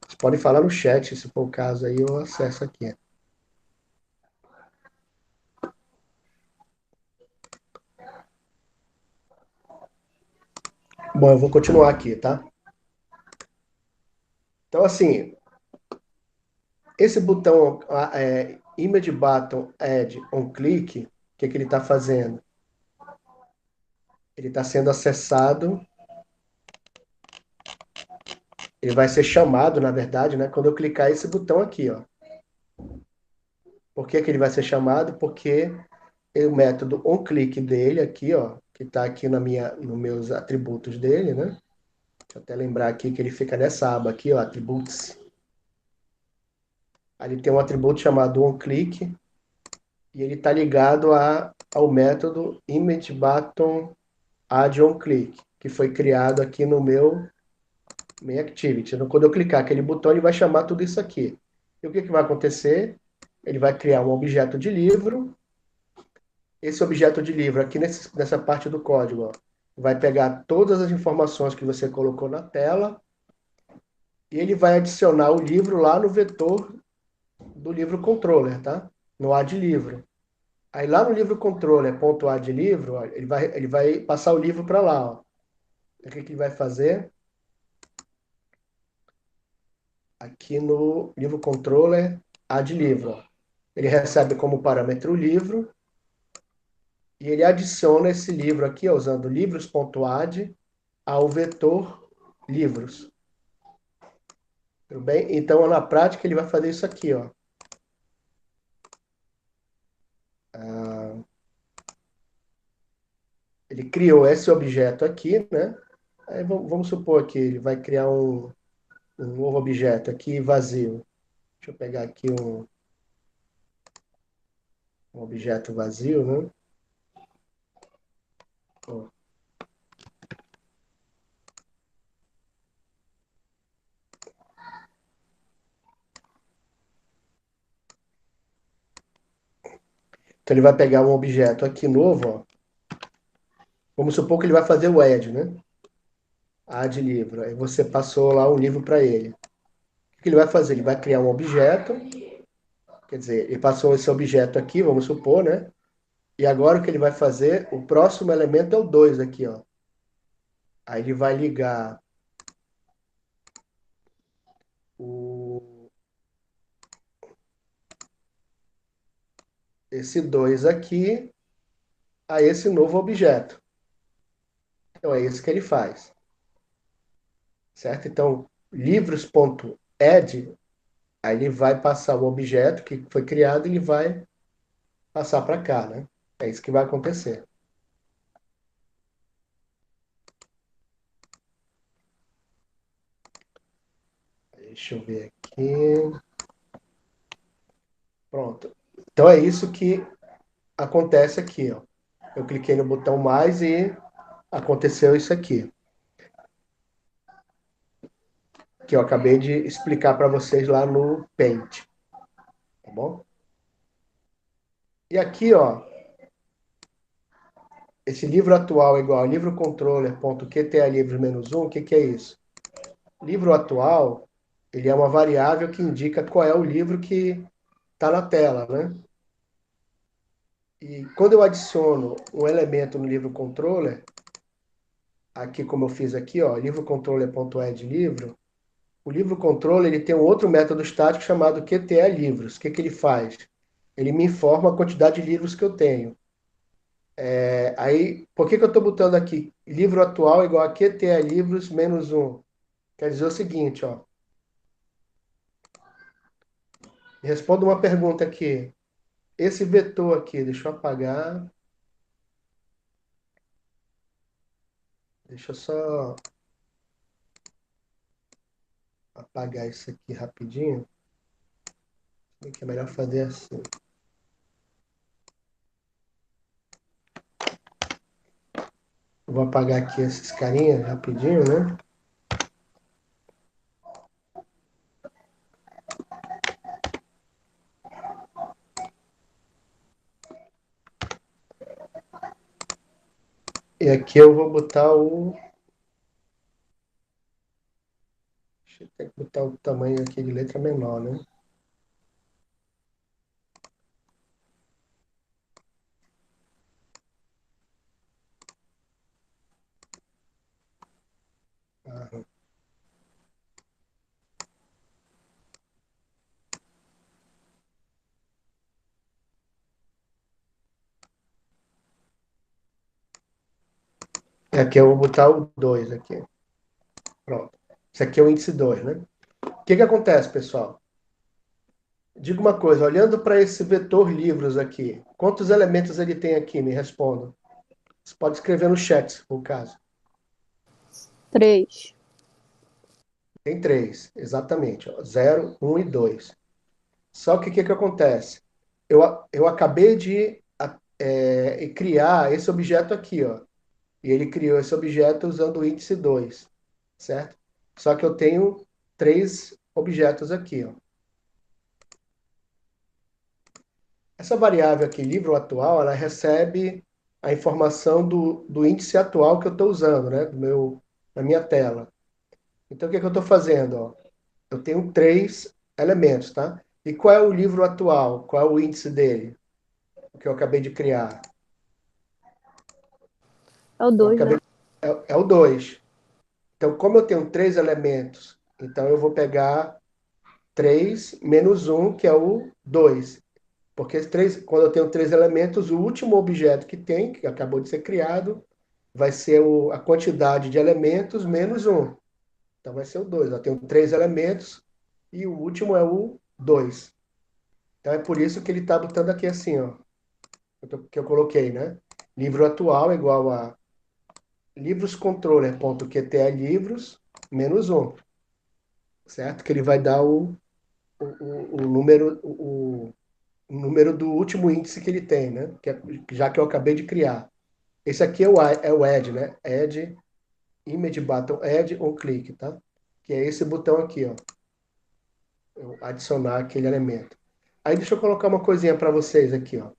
Vocês podem falar no chat, se for o caso, aí eu acesso aqui. Bom, eu vou continuar aqui, tá? Então, assim, esse botão Image Button Add on Click, o que, que ele está fazendo? Ele está sendo acessado, ele vai ser chamado, na verdade, né, quando eu clicar esse botão aqui, ó. Por que, que ele vai ser chamado? Porque o método onClick dele aqui, ó, que está aqui nos meus atributos dele, né? Deixa eu até lembrar aqui que ele fica nessa aba aqui, ó, Attributes. Aí ele tem um atributo chamado onClick e ele está ligado ao método ImageButton Add onClick, que foi criado aqui no meu Main Activity. Então, quando eu clicar aquele botão, ele vai chamar tudo isso aqui. E o que, que vai acontecer? Ele vai criar um objeto de livro. Esse objeto de livro, aqui nessa parte do código, ó, vai pegar todas as informações que você colocou na tela e ele vai adicionar o livro lá no vetor do livro controller, tá? No add livro. Aí lá no livro controller, ponto add livro, ó, ele vai passar o livro para lá, ó. O que, que ele vai fazer? Aqui no livro controller, add livro, ó. Ele recebe como parâmetro o livro e ele adiciona esse livro aqui, ó, usando livros.add ao vetor livros. Tudo bem? Então, na prática, ele vai fazer isso aqui, ó. Ele criou esse objeto aqui, né? Aí vamos supor que ele vai criar um novo objeto aqui vazio. Deixa eu pegar aqui um objeto vazio, né? Ó. Então ele vai pegar um objeto aqui novo, ó. Vamos supor que ele vai fazer o add, né? Add livro. Aí você passou lá um livro para ele. O que ele vai fazer? Ele vai criar um objeto, quer dizer, ele passou esse objeto aqui, vamos supor, né? E agora o que ele vai fazer? O próximo elemento é o 2 aqui, ó. Aí ele vai ligar o, esse 2 aqui a esse novo objeto. Então é isso que ele faz, certo? Então, livros.add, aí ele vai passar o objeto que foi criado, ele vai passar para cá, né? É isso que vai acontecer. Deixa eu ver aqui. Pronto. Então é isso que acontece aqui, ó. Eu cliquei no botão mais e aconteceu isso aqui, que eu acabei de explicar para vocês lá no Paint, tá bom? E aqui, ó, esse livro atual é igual a livro controller.qta-livros-1, o que que é isso? Livro atual, ele é uma variável que indica qual é o livro que está na tela, né? E quando eu adiciono um elemento no livro controller, aqui como eu fiz aqui, ó, livro controller.addLivro, o livro controller ele tem um outro método estático chamado QTE livros. O que que ele faz? Ele me informa a quantidade de livros que eu tenho. Aí, por que que eu estou botando aqui? Livro atual igual a QTE livros menos um. Quer dizer o seguinte, ó. Responda uma pergunta aqui. Esse vetor aqui, deixa eu apagar. Deixa eu só apagar isso aqui rapidinho. Que é melhor fazer assim. Vou apagar aqui esses carinhas rapidinho, né? E aqui eu vou botar o. Deixa eu ter que botar o tamanho aqui de letra menor, né? Ah, e aqui eu vou botar o 2 aqui. Pronto. Isso aqui é o índice 2, né? O que que acontece, pessoal? Diga uma coisa, olhando para esse vetor livros aqui, quantos elementos ele tem aqui? Me respondam. Você pode escrever no chat, se for o caso. 3. Tem três, exatamente. 0, 1 e 2. Só que o que que acontece? Eu acabei de criar esse objeto aqui, ó. E ele criou esse objeto usando o índice 2, certo? Só que eu tenho três objetos aqui, ó. Essa variável aqui, livro atual, ela recebe a informação do índice atual que eu estou usando, né? Na minha tela. Então, o que que eu estou fazendo? Ó? Eu tenho três elementos, tá? E qual é o livro atual? Qual é o índice dele? O que eu acabei de criar? É o Eu 2, né? acabei, é o 2. Então, como eu tenho três elementos, então eu vou pegar 3 menos um, que é o 2. Porque quando eu tenho três elementos, o último objeto que tem, que acabou de ser criado, vai ser a quantidade de elementos menos um. Então vai ser o 2. Eu tenho três elementos, e o último é o 2. Então é por isso que ele está botando aqui assim, ó, que eu coloquei, né? Livro atual é igual a livroscontroller.qt livros menos um, certo? Que ele vai dar o número do último índice que ele tem, né? Já que eu acabei de criar. Esse aqui é o add, né? Add, image button, add on click, tá? Que é esse botão aqui, ó. Eu adicionar aquele elemento. Aí deixa eu colocar uma coisinha para vocês aqui, ó.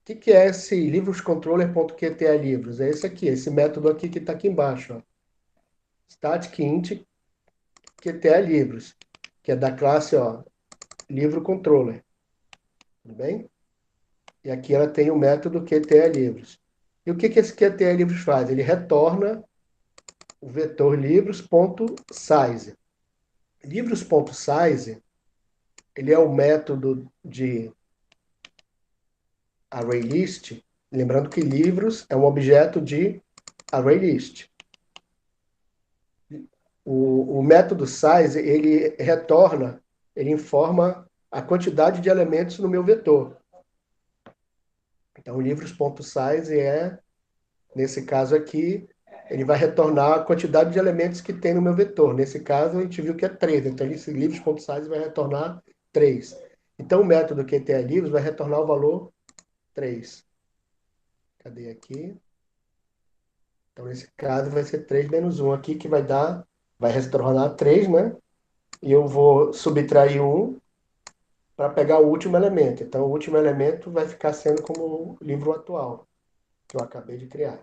O que é esse livroscontroller.qta livros? É esse aqui, esse método aqui que está aqui embaixo, ó. Static int qta livros, que é da classe, ó, livro controller, tudo bem? E aqui ela tem o método qta livros. E o que esse qta livros faz? Ele retorna o vetor livros.size. Livros.size, ele é o método de ArrayList, lembrando que livros é um objeto de ArrayList. O método size, ele retorna, ele informa a quantidade de elementos no meu vetor. Então, livros.size nesse caso aqui, ele vai retornar a quantidade de elementos que tem no meu vetor. Nesse caso, a gente viu que é 3. Então, esse livros.size vai retornar 3. Então, o método QTLivros vai retornar o valor 3. Cadê aqui? Então, nesse caso, vai ser 3 menos 1 aqui, que vai retornar 3, né? E eu vou subtrair 1 para pegar o último elemento. Então, o último elemento vai ficar sendo como o livro atual, que eu acabei de criar.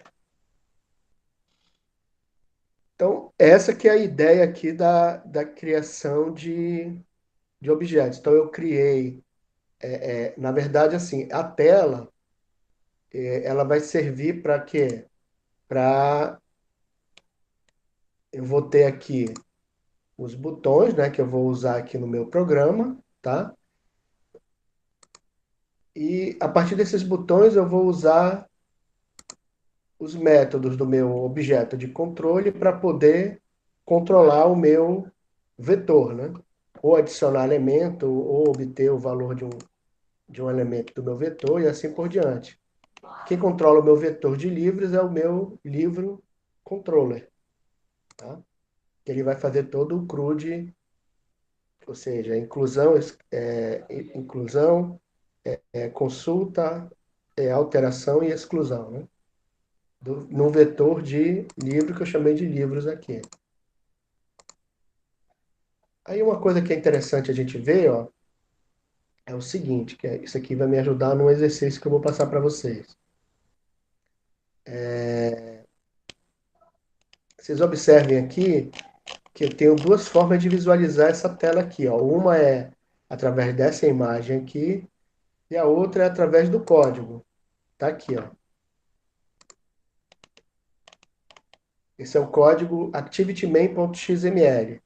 Então, essa que é a ideia aqui da criação de objetos. Então, eu criei, na verdade, assim, a tela, ela vai servir para quê? Eu vou ter aqui os botões, né, que eu vou usar aqui no meu programa, tá? E a partir desses botões eu vou usar os métodos do meu objeto de controle para poder controlar o meu vetor, né? Ou adicionar elemento, ou obter o valor de um elemento do meu vetor e assim por diante. Quem controla o meu vetor de livros é o meu livro controller, tá? Ele vai fazer todo o CRUD, ou seja, inclusão, consulta, alteração e exclusão, né? No vetor de livro que eu chamei de livros aqui. Aí uma coisa que é interessante a gente ver, ó, é o seguinte, isso aqui vai me ajudar num exercício que eu vou passar para vocês. Vocês observem aqui que eu tenho duas formas de visualizar essa tela aqui, ó. Uma é através dessa imagem aqui e a outra é através do código. Tá aqui, ó. Esse é o código activitymain.xml.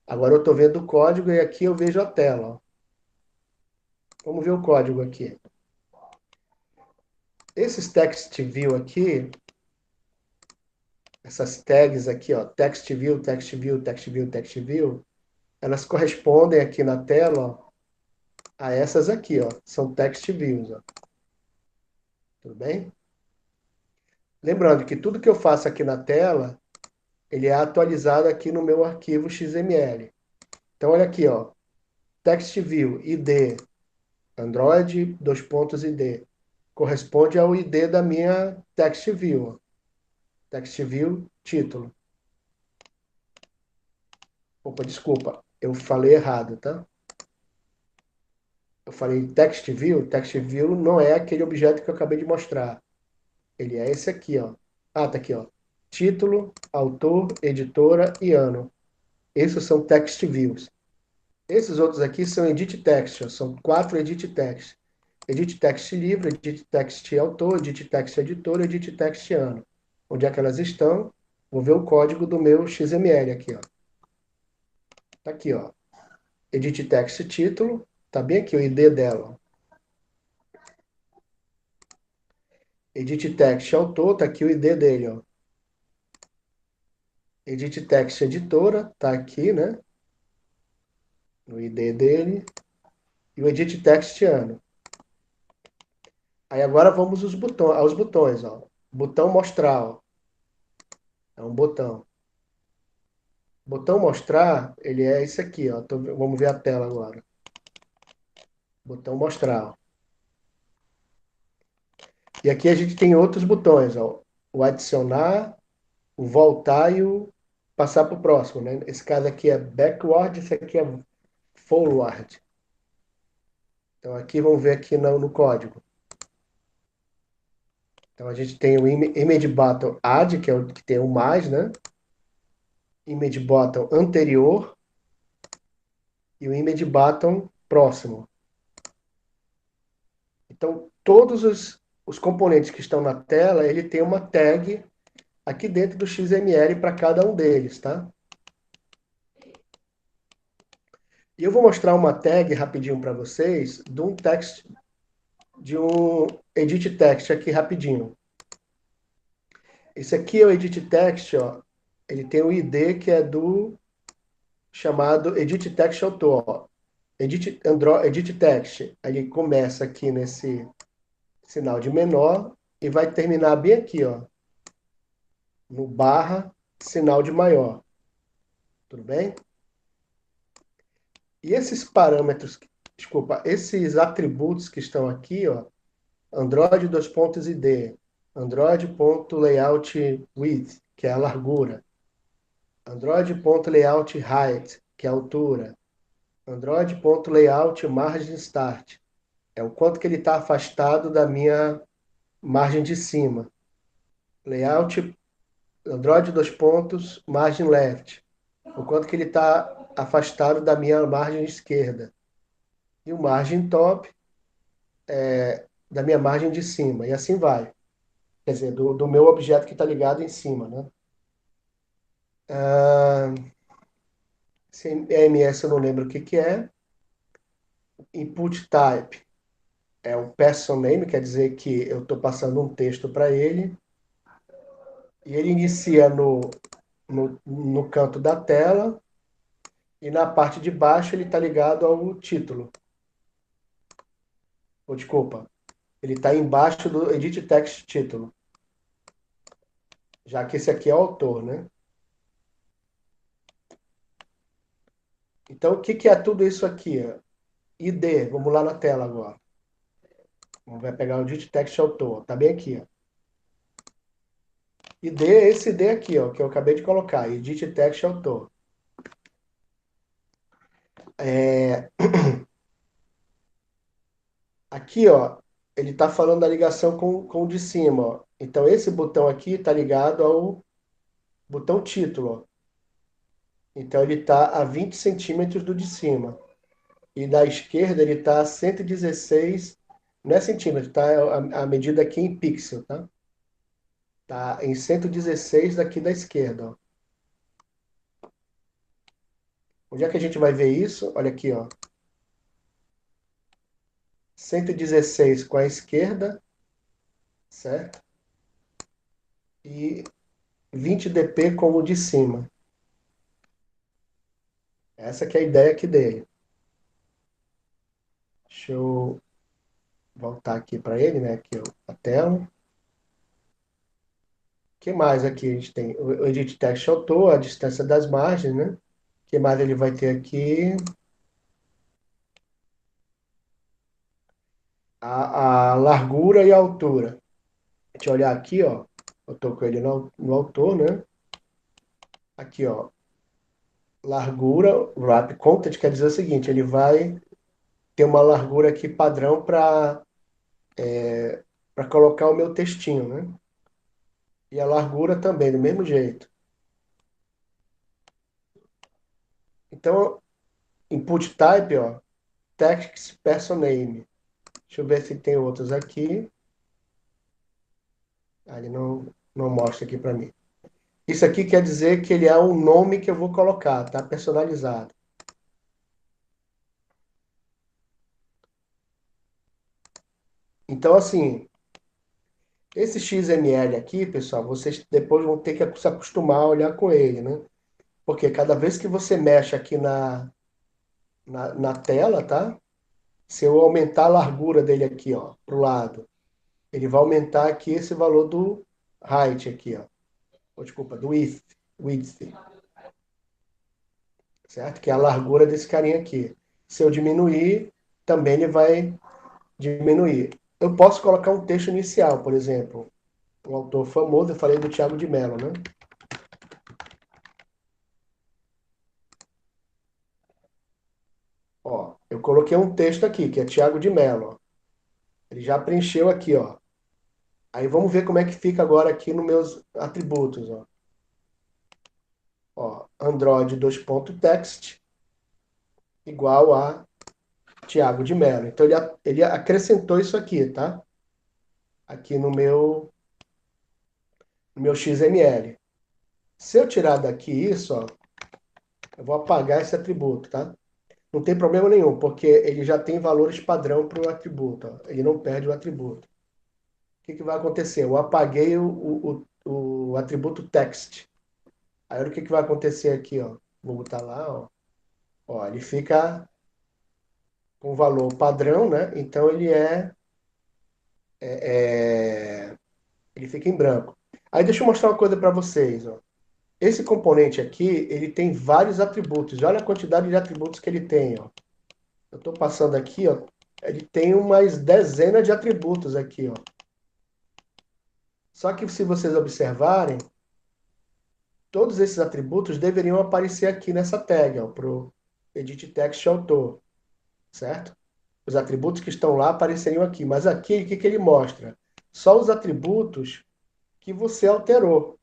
Agora eu estou vendo o código e aqui eu vejo a tela, ó. Vamos ver o código aqui. Esses text view aqui, essas tags aqui, ó, text view, text view, text view, text view, elas correspondem aqui na tela, ó, a essas aqui, ó, são text views, ó. Tudo bem? Lembrando que tudo que eu faço aqui na tela, ele é atualizado aqui no meu arquivo XML. Então, olha aqui, ó, text view id Android, dois pontos id, corresponde ao id da minha text view, ó. Text view título. Opa, desculpa, eu falei errado, tá? Eu falei text view não é aquele objeto que eu acabei de mostrar. Ele é esse aqui, ó. Ah, tá aqui, ó. Título, autor, editora e ano. Esses são text views. Esses outros aqui são edit text, ó. São 4 edit text. Edit text livro, edit text autor, edit text editor, edit text ano. Onde é que elas estão? Vou ver o código do meu XML aqui, ó. Tá aqui, ó. Edit text título, tá bem aqui o ID dela. Edit text autor, tá aqui o ID dele, ó. Edit Text Editora, tá aqui, né? No ID dele. E o Edit Text ano. Aí agora vamos aos botões, ó. Botão mostrar, ó. É um botão. Botão mostrar, ele é esse aqui, ó. Vamos ver a tela agora. Botão mostrar, ó. E aqui a gente tem outros botões, ó. O adicionar, o voltar e o passar para o próximo, né? Esse caso aqui é backward, esse aqui é forward. Então aqui vamos ver aqui no código. Então a gente tem o image button add, que é o que tem o mais, né? Image button anterior e o image button próximo. Então todos os componentes que estão na tela, ele tem uma tag aqui dentro do XML para cada um deles, tá? E eu vou mostrar uma tag rapidinho para vocês de um edit text aqui rapidinho. Esse aqui é o edit text, ó. Ele tem o ID que é do chamado edit text autor, ó. Edit text. Aí ele começa aqui nesse sinal de menor e vai terminar bem aqui, ó, no barra sinal de maior. Tudo bem? E esses parâmetros, desculpa, esses atributos que estão aqui, ó, Android dois pontos ID, Android.layout width, que é a largura, Android.layout height, que é a altura, Android.layout margin start, é o quanto que ele está afastado da minha margem de cima. Layout Android dois pontos margin left, o quanto que ele está afastado da minha margem esquerda. E o margin top da minha margem de cima, e assim vai. Quer dizer, do meu objeto que está ligado em cima, né? Ah, CMS eu não lembro o que que é. Input type é o person name, quer dizer que eu estou passando um texto para ele. E ele inicia no canto da tela. E na parte de baixo ele está ligado ao título. Ou, desculpa, ele está embaixo do edit text título. Já que esse aqui é o autor, né? Então, o que que é tudo isso aqui? ID, vamos lá na tela agora. Vai pegar o edit text autor, tá bem aqui, ó. ID é esse ID aqui, ó, que eu acabei de colocar, edit text autor. É, aqui, ó, ele está falando da ligação com o de cima, ó. Então, esse botão aqui está ligado ao botão título, ó. Então, ele está a 20 centímetros do de cima. E da esquerda, ele está a 116, não é centímetro, tá? A medida aqui em pixel, tá? Tá em 116 daqui da esquerda, ó. Onde é que a gente vai ver isso? Olha aqui, ó. 116 com a esquerda, certo? E 20 dp com o de cima. Essa que é a ideia aqui dele. Deixa eu voltar aqui para ele, né? Aqui, ó, a tela. O que mais aqui? A gente tem o edit text autor, a distância das margens, né? O que mais ele vai ter aqui? A largura e a altura. Deixa eu olhar aqui, ó. Eu tô com ele no autor, né? Aqui, ó. Largura, wrap content quer dizer o seguinte, ele vai ter uma largura aqui padrão para colocar o meu textinho, né? E a largura também, do mesmo jeito. Então, input type, ó, text person name. Deixa eu ver se tem outros aqui. Ah, ele não mostra aqui para mim. Isso aqui quer dizer que ele é um nome que eu vou colocar, tá? Personalizado. Então, assim, Esse XML aqui, pessoal, vocês depois vão ter que se acostumar a olhar com ele, né? Porque cada vez que você mexe aqui na tela, tá? Se eu aumentar a largura dele aqui, ó, pro lado, ele vai aumentar aqui esse valor do height aqui, ó. Ou, desculpa, do width, certo? Que é a largura desse carinha aqui. Se eu diminuir, também ele vai diminuir. Eu posso colocar um texto inicial, por exemplo. Um autor famoso, eu falei do Tiago de Mello, né? Ó, eu coloquei um texto aqui, que é Tiago de Mello, ó. Ele já preencheu aqui, ó. Aí vamos ver como é que fica agora aqui nos meus atributos, ó. Ó, Android text igual a Tiago de Mello. Então ele acrescentou isso aqui, tá? Aqui no meu XML. Se eu tirar daqui isso, ó, eu vou apagar esse atributo, tá? Não tem problema nenhum, porque ele já tem valores padrão para o atributo, ó. Ele não perde o atributo. O que que vai acontecer? Eu apaguei o atributo text. Aí olha o que que vai acontecer aqui, ó. Vou botar lá, ó. Ó, ele fica com valor padrão, né? Então ele fica em branco. Aí deixa eu mostrar uma coisa para vocês, ó. Esse componente aqui, ele tem vários atributos. Olha a quantidade de atributos que ele tem, ó. Eu estou passando aqui, ó. Ele tem umas dezenas de atributos aqui, ó. Só que se vocês observarem, todos esses atributos deveriam aparecer aqui nessa tag, ó, pro Edit Text Autor, certo? Os atributos que estão lá apareceriam aqui, mas aqui o que que ele mostra? Só os atributos que você alterou.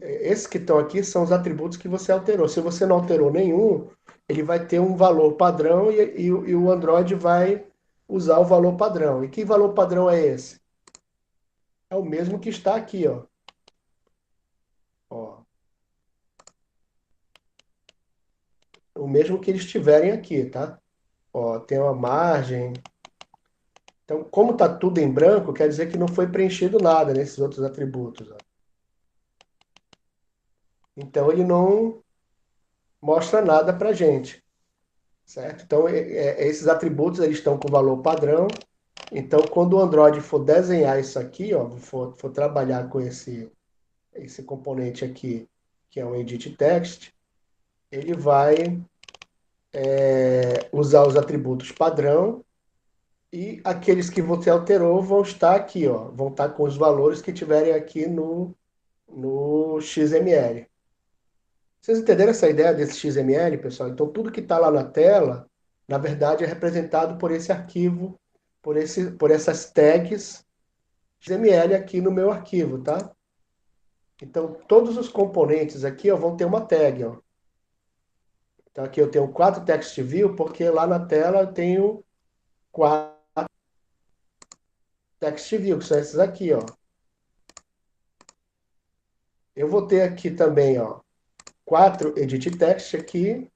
Esses que estão aqui são os atributos que você alterou. Se você não alterou nenhum, ele vai ter um valor padrão e o Android vai usar o valor padrão. E que valor padrão é esse? É o mesmo que está aqui, ó. Ó, o mesmo que eles tiverem aqui, tá? Ó, tem uma margem. Então, como está tudo em branco, quer dizer que não foi preenchido nada nesses outros atributos, ó. Então, ele não mostra nada para gente, certo? Então, esses atributos eles estão com valor padrão. Então, quando o Android for desenhar isso aqui, ó, for trabalhar com esse componente aqui, que é um Edit Text, ele vai usar os atributos padrão e aqueles que você alterou vão estar aqui, ó, vão estar com os valores que tiverem aqui no XML. Vocês entenderam essa ideia desse XML, pessoal? Então, tudo que está lá na tela, na verdade, é representado por esse arquivo, por essas tags XML aqui no meu arquivo, tá? Então, todos os componentes aqui ó, vão ter uma tag. Ó. Então, aqui eu tenho 4 text view, porque lá na tela eu tenho 4 text view, que são esses aqui. Ó. Eu vou ter aqui também ó, 4 edit text aqui.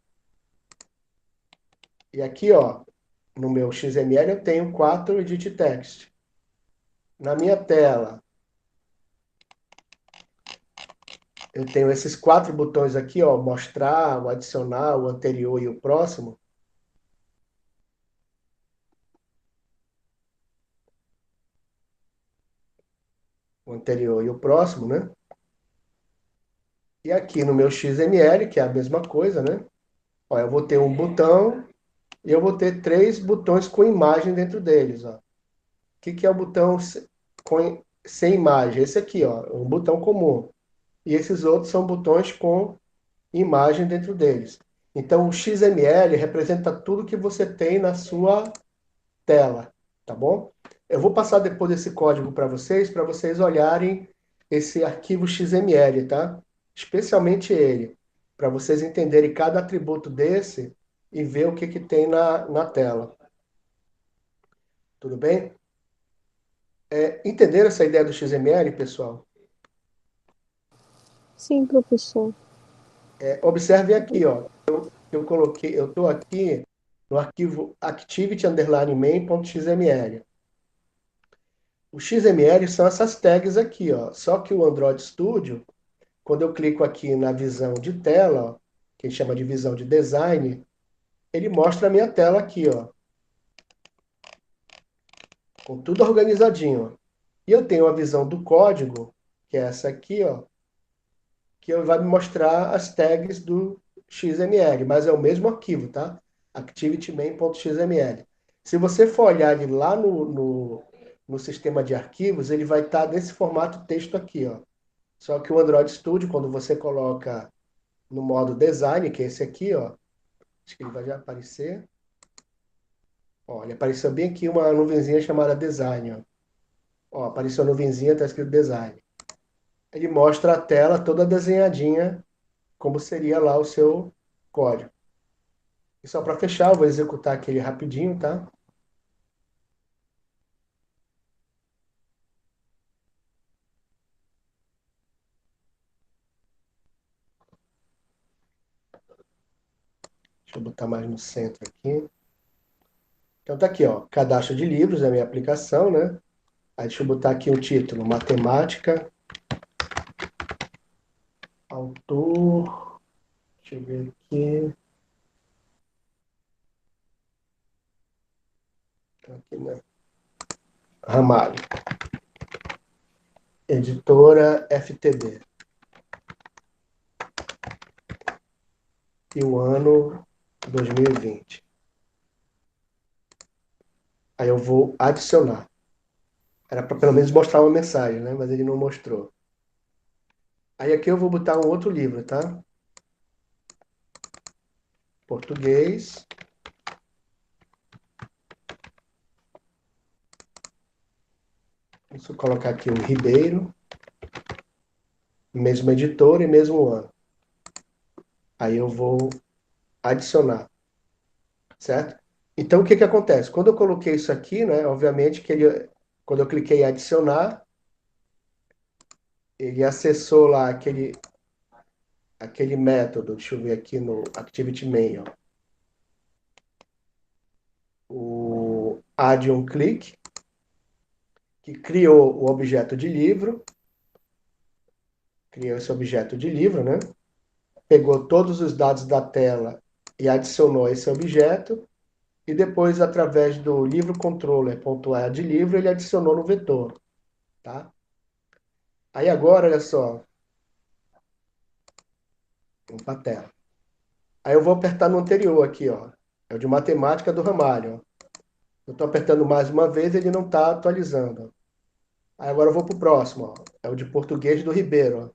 E aqui, ó, no meu XML, eu tenho 4 edit text. Na minha tela, eu tenho esses 4 botões aqui, ó, mostrar, o adicionar, o anterior e o próximo. O anterior e o próximo, né? E aqui no meu XML, que é a mesma coisa, né? Ó, eu vou ter um botão e eu vou ter 3 botões com imagem dentro deles, ó. O que que é o botão sem imagem? Esse aqui, ó, um botão comum. E esses outros são botões com imagem dentro deles. Então, o XML representa tudo que você tem na sua tela, tá bom? Eu vou passar depois esse código para vocês olharem esse arquivo XML, tá? Especialmente ele, para vocês entenderem cada atributo desse e ver o que que tem na tela. Tudo bem? Entenderam essa ideia do XML, pessoal? Sim, professor. Observem aqui, ó. Eu estou aqui no arquivo activity_main.xml. O XML são essas tags aqui, ó. Só que o Android Studio, quando eu clico aqui na visão de tela, ó, que a gente chama de visão de design, ele mostra a minha tela aqui, ó, com tudo organizadinho, ó. E eu tenho a visão do código, que é essa aqui, ó, que vai me mostrar as tags do XML, mas é o mesmo arquivo, tá? ActivityMain.xml. Se você for olhar ele lá no sistema de arquivos, ele vai estar nesse formato texto aqui, ó. Só que o Android Studio, quando você coloca no modo design, que é esse aqui, ó, acho que ele vai já aparecer. Ó, ele apareceu bem aqui uma nuvenzinha chamada design, ó. Ó, apareceu a nuvenzinha, tá escrito design. Ele mostra a tela toda desenhadinha, como seria lá o seu código. E só para fechar, eu vou executar aquele rapidinho, tá? Deixa eu botar mais no centro aqui. Então tá aqui, ó, cadastro de livros, é a minha aplicação, né? Aí deixa eu botar aqui o título, matemática, autor, deixa eu ver aqui, tá aqui, né? Ramalho, editora FTD. E o ano 2020. Aí eu vou adicionar. Era para pelo menos mostrar uma mensagem, né? Mas ele não mostrou. Aí aqui eu vou botar um outro livro, tá? Português. Deixa eu colocar aqui o Ribeiro. Mesma editora e mesmo ano. Aí eu vou adicionar, certo? Então o que que acontece? Quando eu coloquei isso aqui, né? Obviamente que ele, quando eu cliquei em adicionar, ele acessou lá aquele método. Deixa eu ver aqui no ActivityMain, ó. O add on click, que criou o objeto de livro, criou esse objeto de livro, né? Pegou todos os dados da tela e adicionou esse objeto, e depois, através do livro controller.add livro, ele adicionou no vetor, tá? Aí agora, olha só, vamos para a tela. Aí eu vou apertar no anterior aqui, ó. É o de matemática do Ramalho, ó. Eu estou apertando mais uma vez, ele não está atualizando. Aí agora eu vou para o próximo, ó. É o de português do Ribeiro, ó.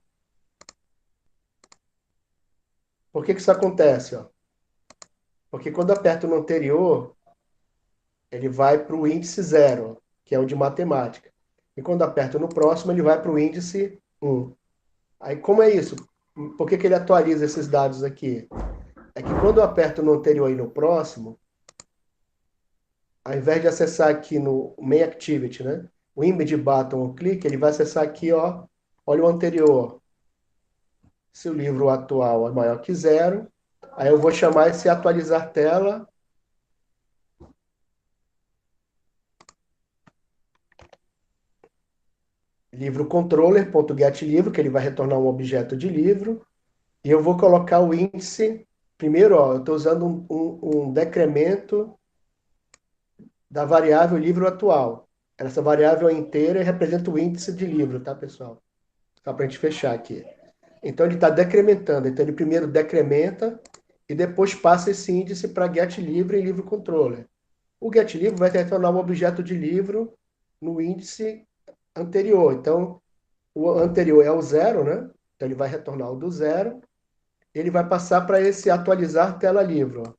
Por que que isso acontece, ó? Porque quando eu aperto no anterior, ele vai para o índice zero, que é o de matemática. E quando eu aperto no próximo, ele vai para o índice um. Aí como é isso? Por que que ele atualiza esses dados aqui? É que quando eu aperto no anterior e no próximo, ao invés de acessar aqui no Main Activity, né? O Image Button clique, ele vai acessar aqui, ó. Olha o anterior. Se o livro atual é maior que zero, aí eu vou chamar esse atualizar tela livro controller.getLivro, que ele vai retornar um objeto de livro, e eu vou colocar o índice. Primeiro, ó, eu estou usando um decremento da variável livro atual. Essa variável é inteira e representa o índice de livro, tá, pessoal? Só para a gente fechar aqui. Então ele está decrementando. Então ele primeiro decrementa e depois passa esse índice para getLivro e livro controller. O getLivro vai retornar um objeto de livro no índice anterior. Então o anterior é o zero, né? Então ele vai retornar o do zero. Ele vai passar para esse atualizar tela livro. Ó.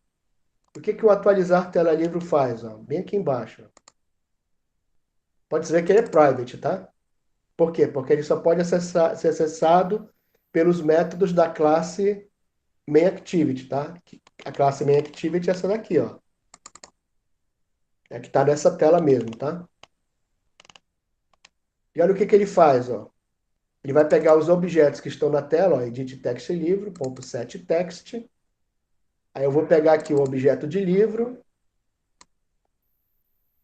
O que que o atualizar tela livro faz? Ó? Bem aqui embaixo. Ó. Pode dizer que ele é private, tá? Por quê? Porque ele só pode ser acessado pelos métodos da classe MainActivity, tá? A classe MainActivity é essa daqui, ó. É que está nessa tela mesmo, tá? E olha o que que ele faz, ó. Ele vai pegar os objetos que estão na tela, ó, edit text livro, ponto set text. Aí eu vou pegar aqui o objeto de livro,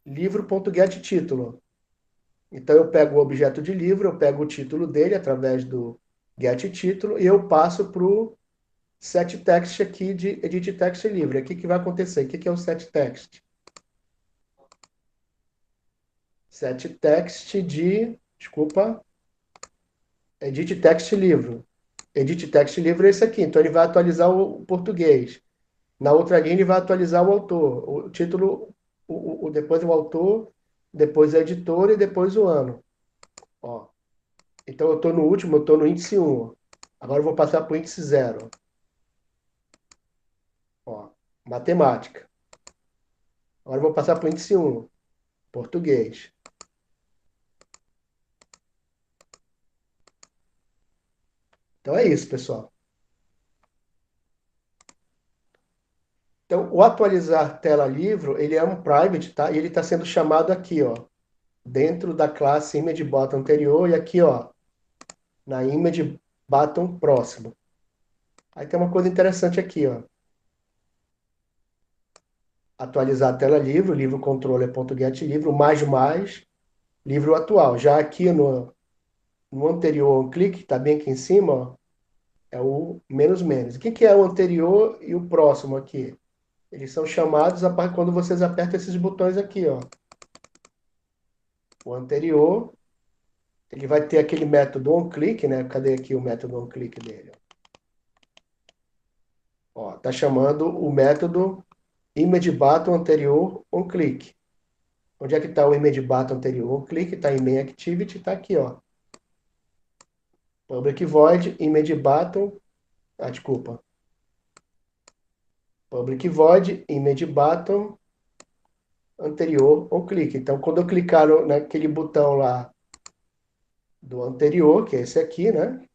livro.getTítulo. Então eu pego o objeto de livro, eu pego o título dele através do getTítulo e eu passo para o setText aqui de editText livre. O que vai acontecer? O que é o setText? SetText de, desculpa, editText livro. EditText livre é esse aqui, então ele vai atualizar o português. Na outra linha ele vai atualizar o autor, o título, depois o autor, depois a editora e depois o ano. Ó. Então eu estou no último, eu estou no índice 1. Agora eu vou passar para o índice 0. Ó. Matemática. Agora eu vou passar para o índice 1. Português. Então é isso, pessoal. Então, o atualizar tela livro, ele é um private, tá? E ele está sendo chamado aqui, ó, dentro da classe image button anterior e aqui, ó, na image button próximo. Aí tem uma coisa interessante aqui, ó. Atualizar a tela livro, livro controller.getLivro, mais, livro atual. Já aqui no anterior, um clique, está bem aqui em cima, ó, é o menos menos. O que é o anterior e o próximo aqui? Eles são chamados quando vocês apertam esses botões aqui, ó. O anterior, ele vai ter aquele método onClick, né? Cadê aqui o método onClick dele? Ó, tá chamando o método ImageButton anterior onClick. Onde é que está o ImageButton anterior onClick? Está em MainActivity, está aqui, ó. Public Void, ImageButton, desculpa. Public Void, ImageButton anterior onClick. Então, quando eu clicar naquele botão lá do anterior, que é esse aqui, né?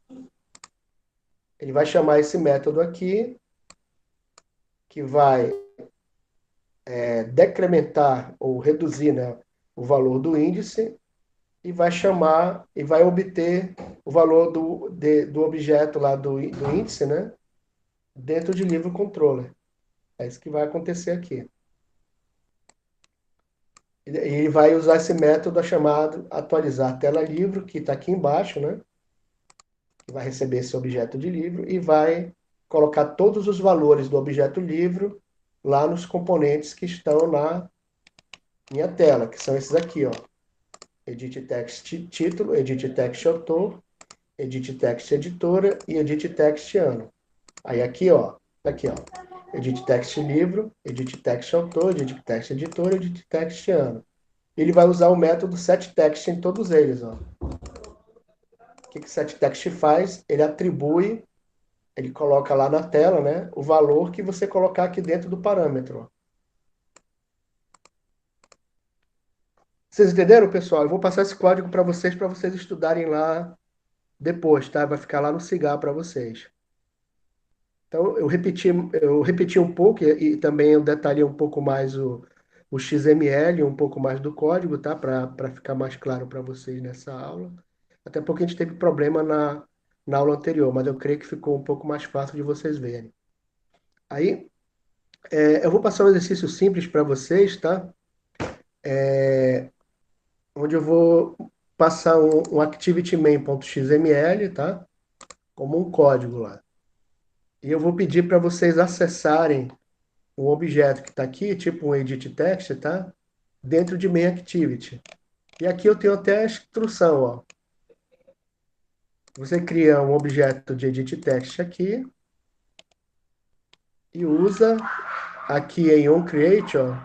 Ele vai chamar esse método aqui, que vai decrementar ou reduzir, né, o valor do índice e vai chamar e vai obter o valor do objeto lá do índice, né, dentro de livro controller. É isso que vai acontecer aqui. E ele vai usar esse método chamado atualizar tela livro, que está aqui embaixo, né? Vai receber esse objeto de livro e vai colocar todos os valores do objeto livro lá nos componentes que estão na minha tela, que são esses aqui, ó. Edit Text título, Edit Text autor, Edit Text editora e Edit Text ano. Aí aqui, ó, Edit Text livro, Edit Text autor, Edit Text editora, Edit Text ano. Ele vai usar o método setText em todos eles, ó. O que setText faz? Ele atribui, ele coloca lá na tela, né, o valor que você colocar aqui dentro do parâmetro, ó. Vocês entenderam, pessoal? Eu vou passar esse código para vocês estudarem lá depois, tá? Vai ficar lá no Cigar para vocês. Então, eu repeti um pouco e também eu detalhei um pouco mais o XML, um pouco mais do código, tá? Para ficar mais claro para vocês nessa aula. Até porque a gente teve problema na aula anterior, mas eu creio que ficou um pouco mais fácil de vocês verem. Aí, eu vou passar um exercício simples para vocês, tá? Onde eu vou passar um activity_main.xml, tá? Como um código lá. E eu vou pedir para vocês acessarem um objeto que está aqui, tipo um edit text, tá? Dentro de main activity. E aqui eu tenho até a instrução, ó. Você cria um objeto de edit text aqui e usa aqui em onCreate, ó,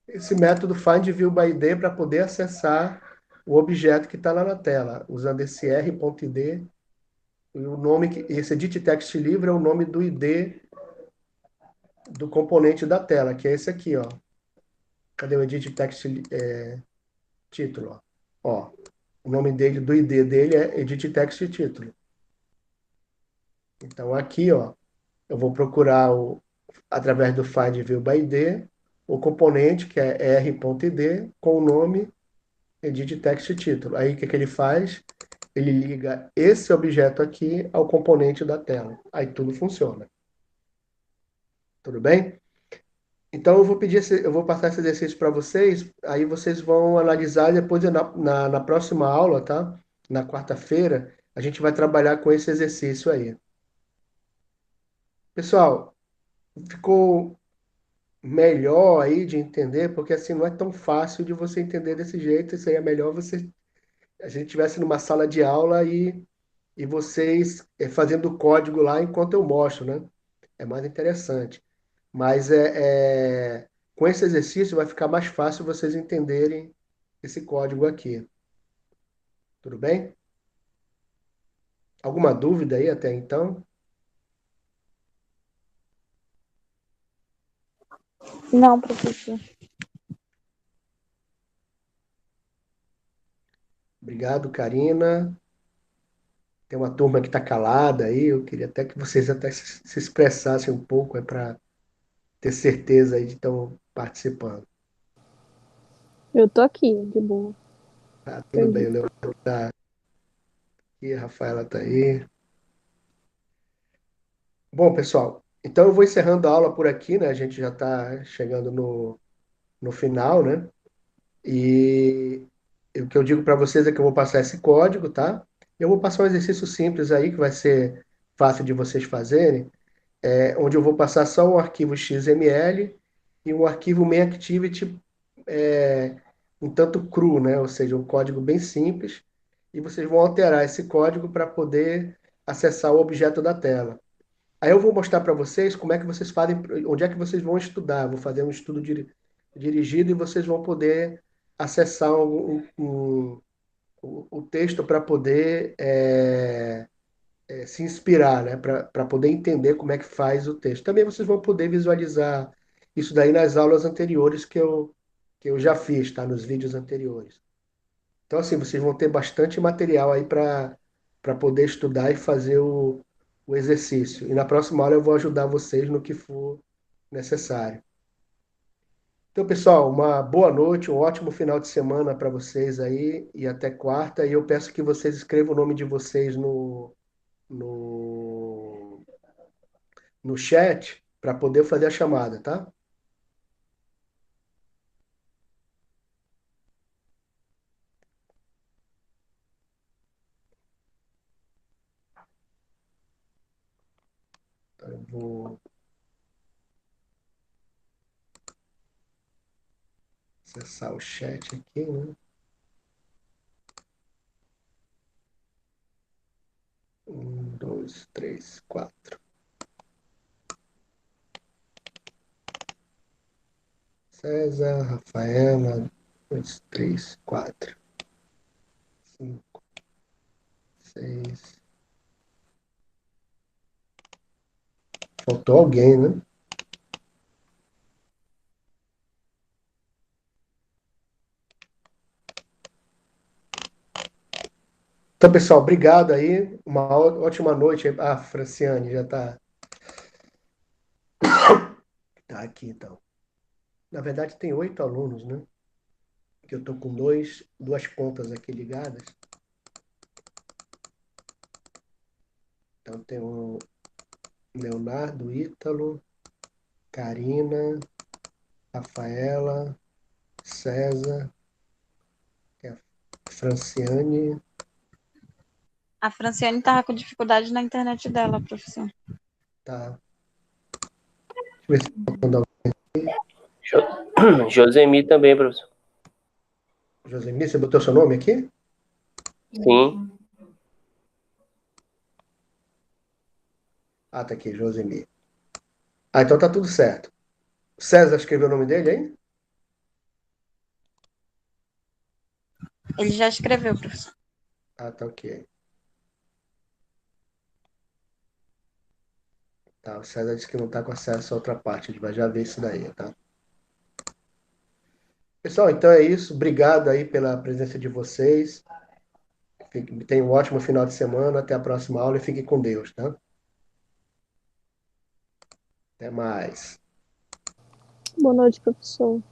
esse método findViewById para poder acessar o objeto que está lá na tela, usando esse r.id. E o nome esse edit text livre é o nome do ID do componente da tela, que é esse aqui, ó. Cadê o edit text título? Ó, o nome dele, do ID dele é edit text título. Então aqui, ó, eu vou procurar através do find view by ID o componente que é r.id com o nome edit text título. Aí o que ele faz? Ele liga esse objeto aqui ao componente da tela. Aí tudo funciona. Tudo bem? Então eu vou passar esse exercício para vocês, aí vocês vão analisar e depois na próxima aula, tá? Na quarta-feira, a gente vai trabalhar com esse exercício aí. Pessoal, ficou melhor aí de entender, porque assim não é tão fácil de você entender desse jeito, isso aí é melhor você a gente estivesse numa sala de aula e vocês fazendo o código lá enquanto eu mostro, né? É mais interessante. Mas com esse exercício vai ficar mais fácil vocês entenderem esse código aqui. Tudo bem? Alguma dúvida aí até então? Não, professor. Obrigado, Karina. Tem uma turma que está calada aí. Eu queria até que vocês até se expressassem um pouco, para ter certeza aí de estão participando. Eu tô aqui, de boa. Tá, tudo bem, Entendi. o Leandro tá aqui, a Rafaela tá aí. Bom, pessoal, então eu vou encerrando a aula por aqui, né? A gente já está chegando no final, né? E o que eu digo para vocês é que eu vou passar esse código, tá? Eu vou passar um exercício simples aí, que vai ser fácil de vocês fazerem, onde eu vou passar só um arquivo XML e um arquivo MainActivity é, um tanto cru, né? Ou seja, um código bem simples, e vocês vão alterar esse código para poder acessar o objeto da tela. Aí eu vou mostrar para vocês como é que vocês fazem, onde é que vocês vão estudar. Vou fazer um estudo dirigido e vocês vão poder acessar o texto para poder se inspirar, né? Para poder entender como é que faz o texto. Também vocês vão poder visualizar isso daí nas aulas anteriores que eu já fiz, tá? Nos vídeos anteriores. Então, assim, vocês vão ter bastante material aí para poder estudar e fazer o exercício. E na próxima aula eu vou ajudar vocês no que for necessário. Então, pessoal, uma boa noite, um ótimo final de semana para vocês aí e até quarta. E eu peço que vocês escrevam o nome de vocês no, no chat para poder fazer a chamada, tá? Então, eu vou acessar o chat aqui, né? 1, 2, 3, 4. César, Rafaela, 2, 3, 4, 5, 6. Faltou alguém, né? Então, pessoal, obrigado aí. Uma ótima noite. Ah, Franciane já tá aqui, então. Na verdade, tem 8 alunos, né? Que eu tô com duas contas aqui ligadas. Então, tem o Leonardo, Ítalo, Karina, Rafaela, César, é a Franciane. A Franciane tava com dificuldade na internet dela, professor. Tá. Deixa eu ver se tá faltando Josemi também, professor. alguém. Josemi, você botou seu nome aqui? Sim. Ah, tá aqui, Josemi. Ah, então tá tudo certo. César escreveu o nome dele aí? Ele já escreveu, professor. Ah, tá ok. Tá, o César disse que não tá com acesso a outra parte. Ele vai já ver isso daí, tá? Pessoal, então é isso. Obrigado aí pela presença de vocês. Tenham um ótimo final de semana. Até a próxima aula e fiquem com Deus, tá? Até mais. Boa noite, professor.